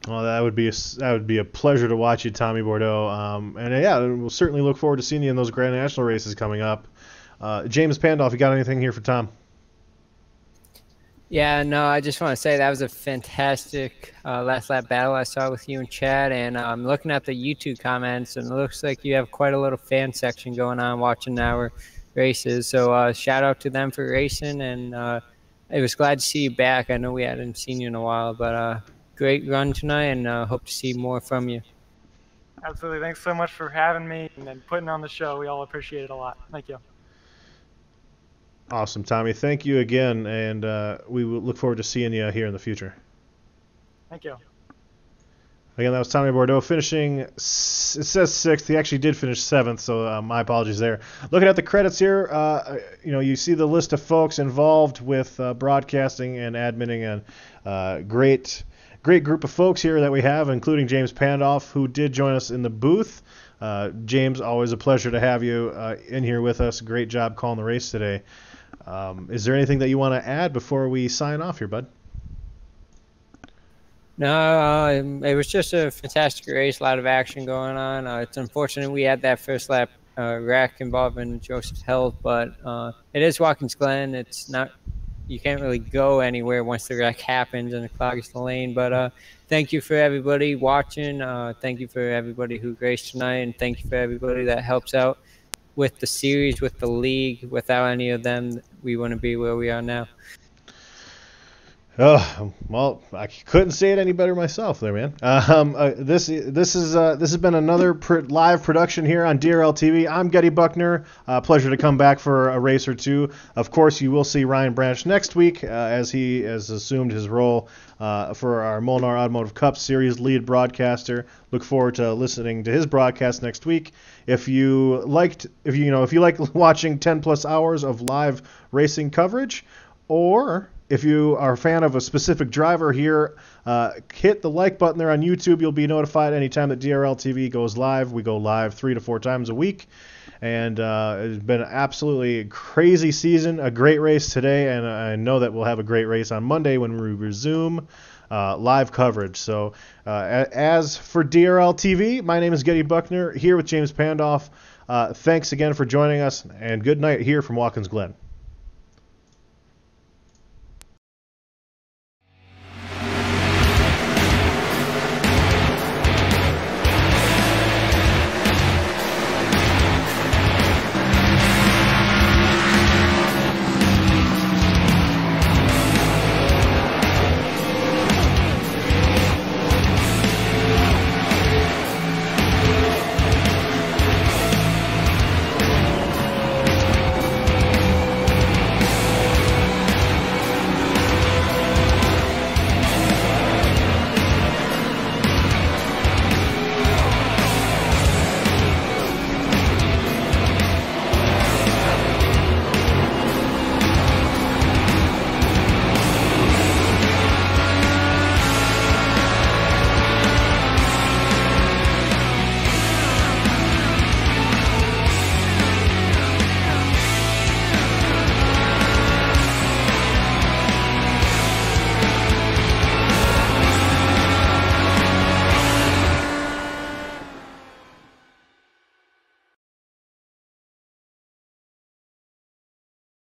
Well, that would be a pleasure to watch you, Tommy Bordeaux. And yeah, we'll certainly look forward to seeing you in those Grand National races coming up. James Pandolf, you got anything here for Tom? Yeah, no, I just want to say that was a fantastic last lap battle I saw with you and Chad, and I'm looking at the YouTube comments, and it looks like you have quite a little fan section going on watching our races. So shout out to them for racing, and I was glad to see you back. I know we hadn't seen you in a while, but great run tonight, and hope to see more from you. Absolutely. Thanks so much for having me and putting on the show. We all appreciate it a lot. Thank you. Awesome, Tommy. Thank you again, and we will look forward to seeing you here in the future. Thank you. Again, that was Tommy Bordeaux finishing, it says 6th. He actually did finish 7th, so my apologies there. Looking at the credits here, you see the list of folks involved with broadcasting and adminning, and great group of folks here that we have, including James Pandolf, who did join us in the booth. James, always a pleasure to have you in here with us. Great job calling the race today. Is there anything that you want to add before we sign off here, bud? No, it was just a fantastic race, a lot of action going on. It's unfortunate we had that first lap wreck involving Joseph's health, but it is Watkins Glen. It's not, you can't really go anywhere once the wreck happens and it clogs the lane. But thank you for everybody watching. Thank you for everybody who raced tonight, and thank you for everybody that helps out with the series, with the league. Without any of them, we wouldn't be where we are now. Oh, well, I couldn't say it any better myself there, man. This has been another live production here on DRL TV. I'm Getty Buckner. Pleasure to come back for a race or two. Of course, you will see Ryan Branch next week as he has assumed his role for our Molnar Automotive Cup Series lead broadcaster. Look forward to listening to his broadcast next week. If you like watching 10 plus hours of live racing coverage, or if you are a fan of a specific driver here, hit the like button there on YouTube. You'll be notified anytime that DRL TV goes live. We go live 3 to 4 times a week. And it's been an absolutely crazy season, a great race today, and I know that we'll have a great race on Monday when we resume live coverage. So as for DRL TV, my name is Getty Buckner, here with James Pandoff. Thanks again for joining us, and good night here from Watkins Glen.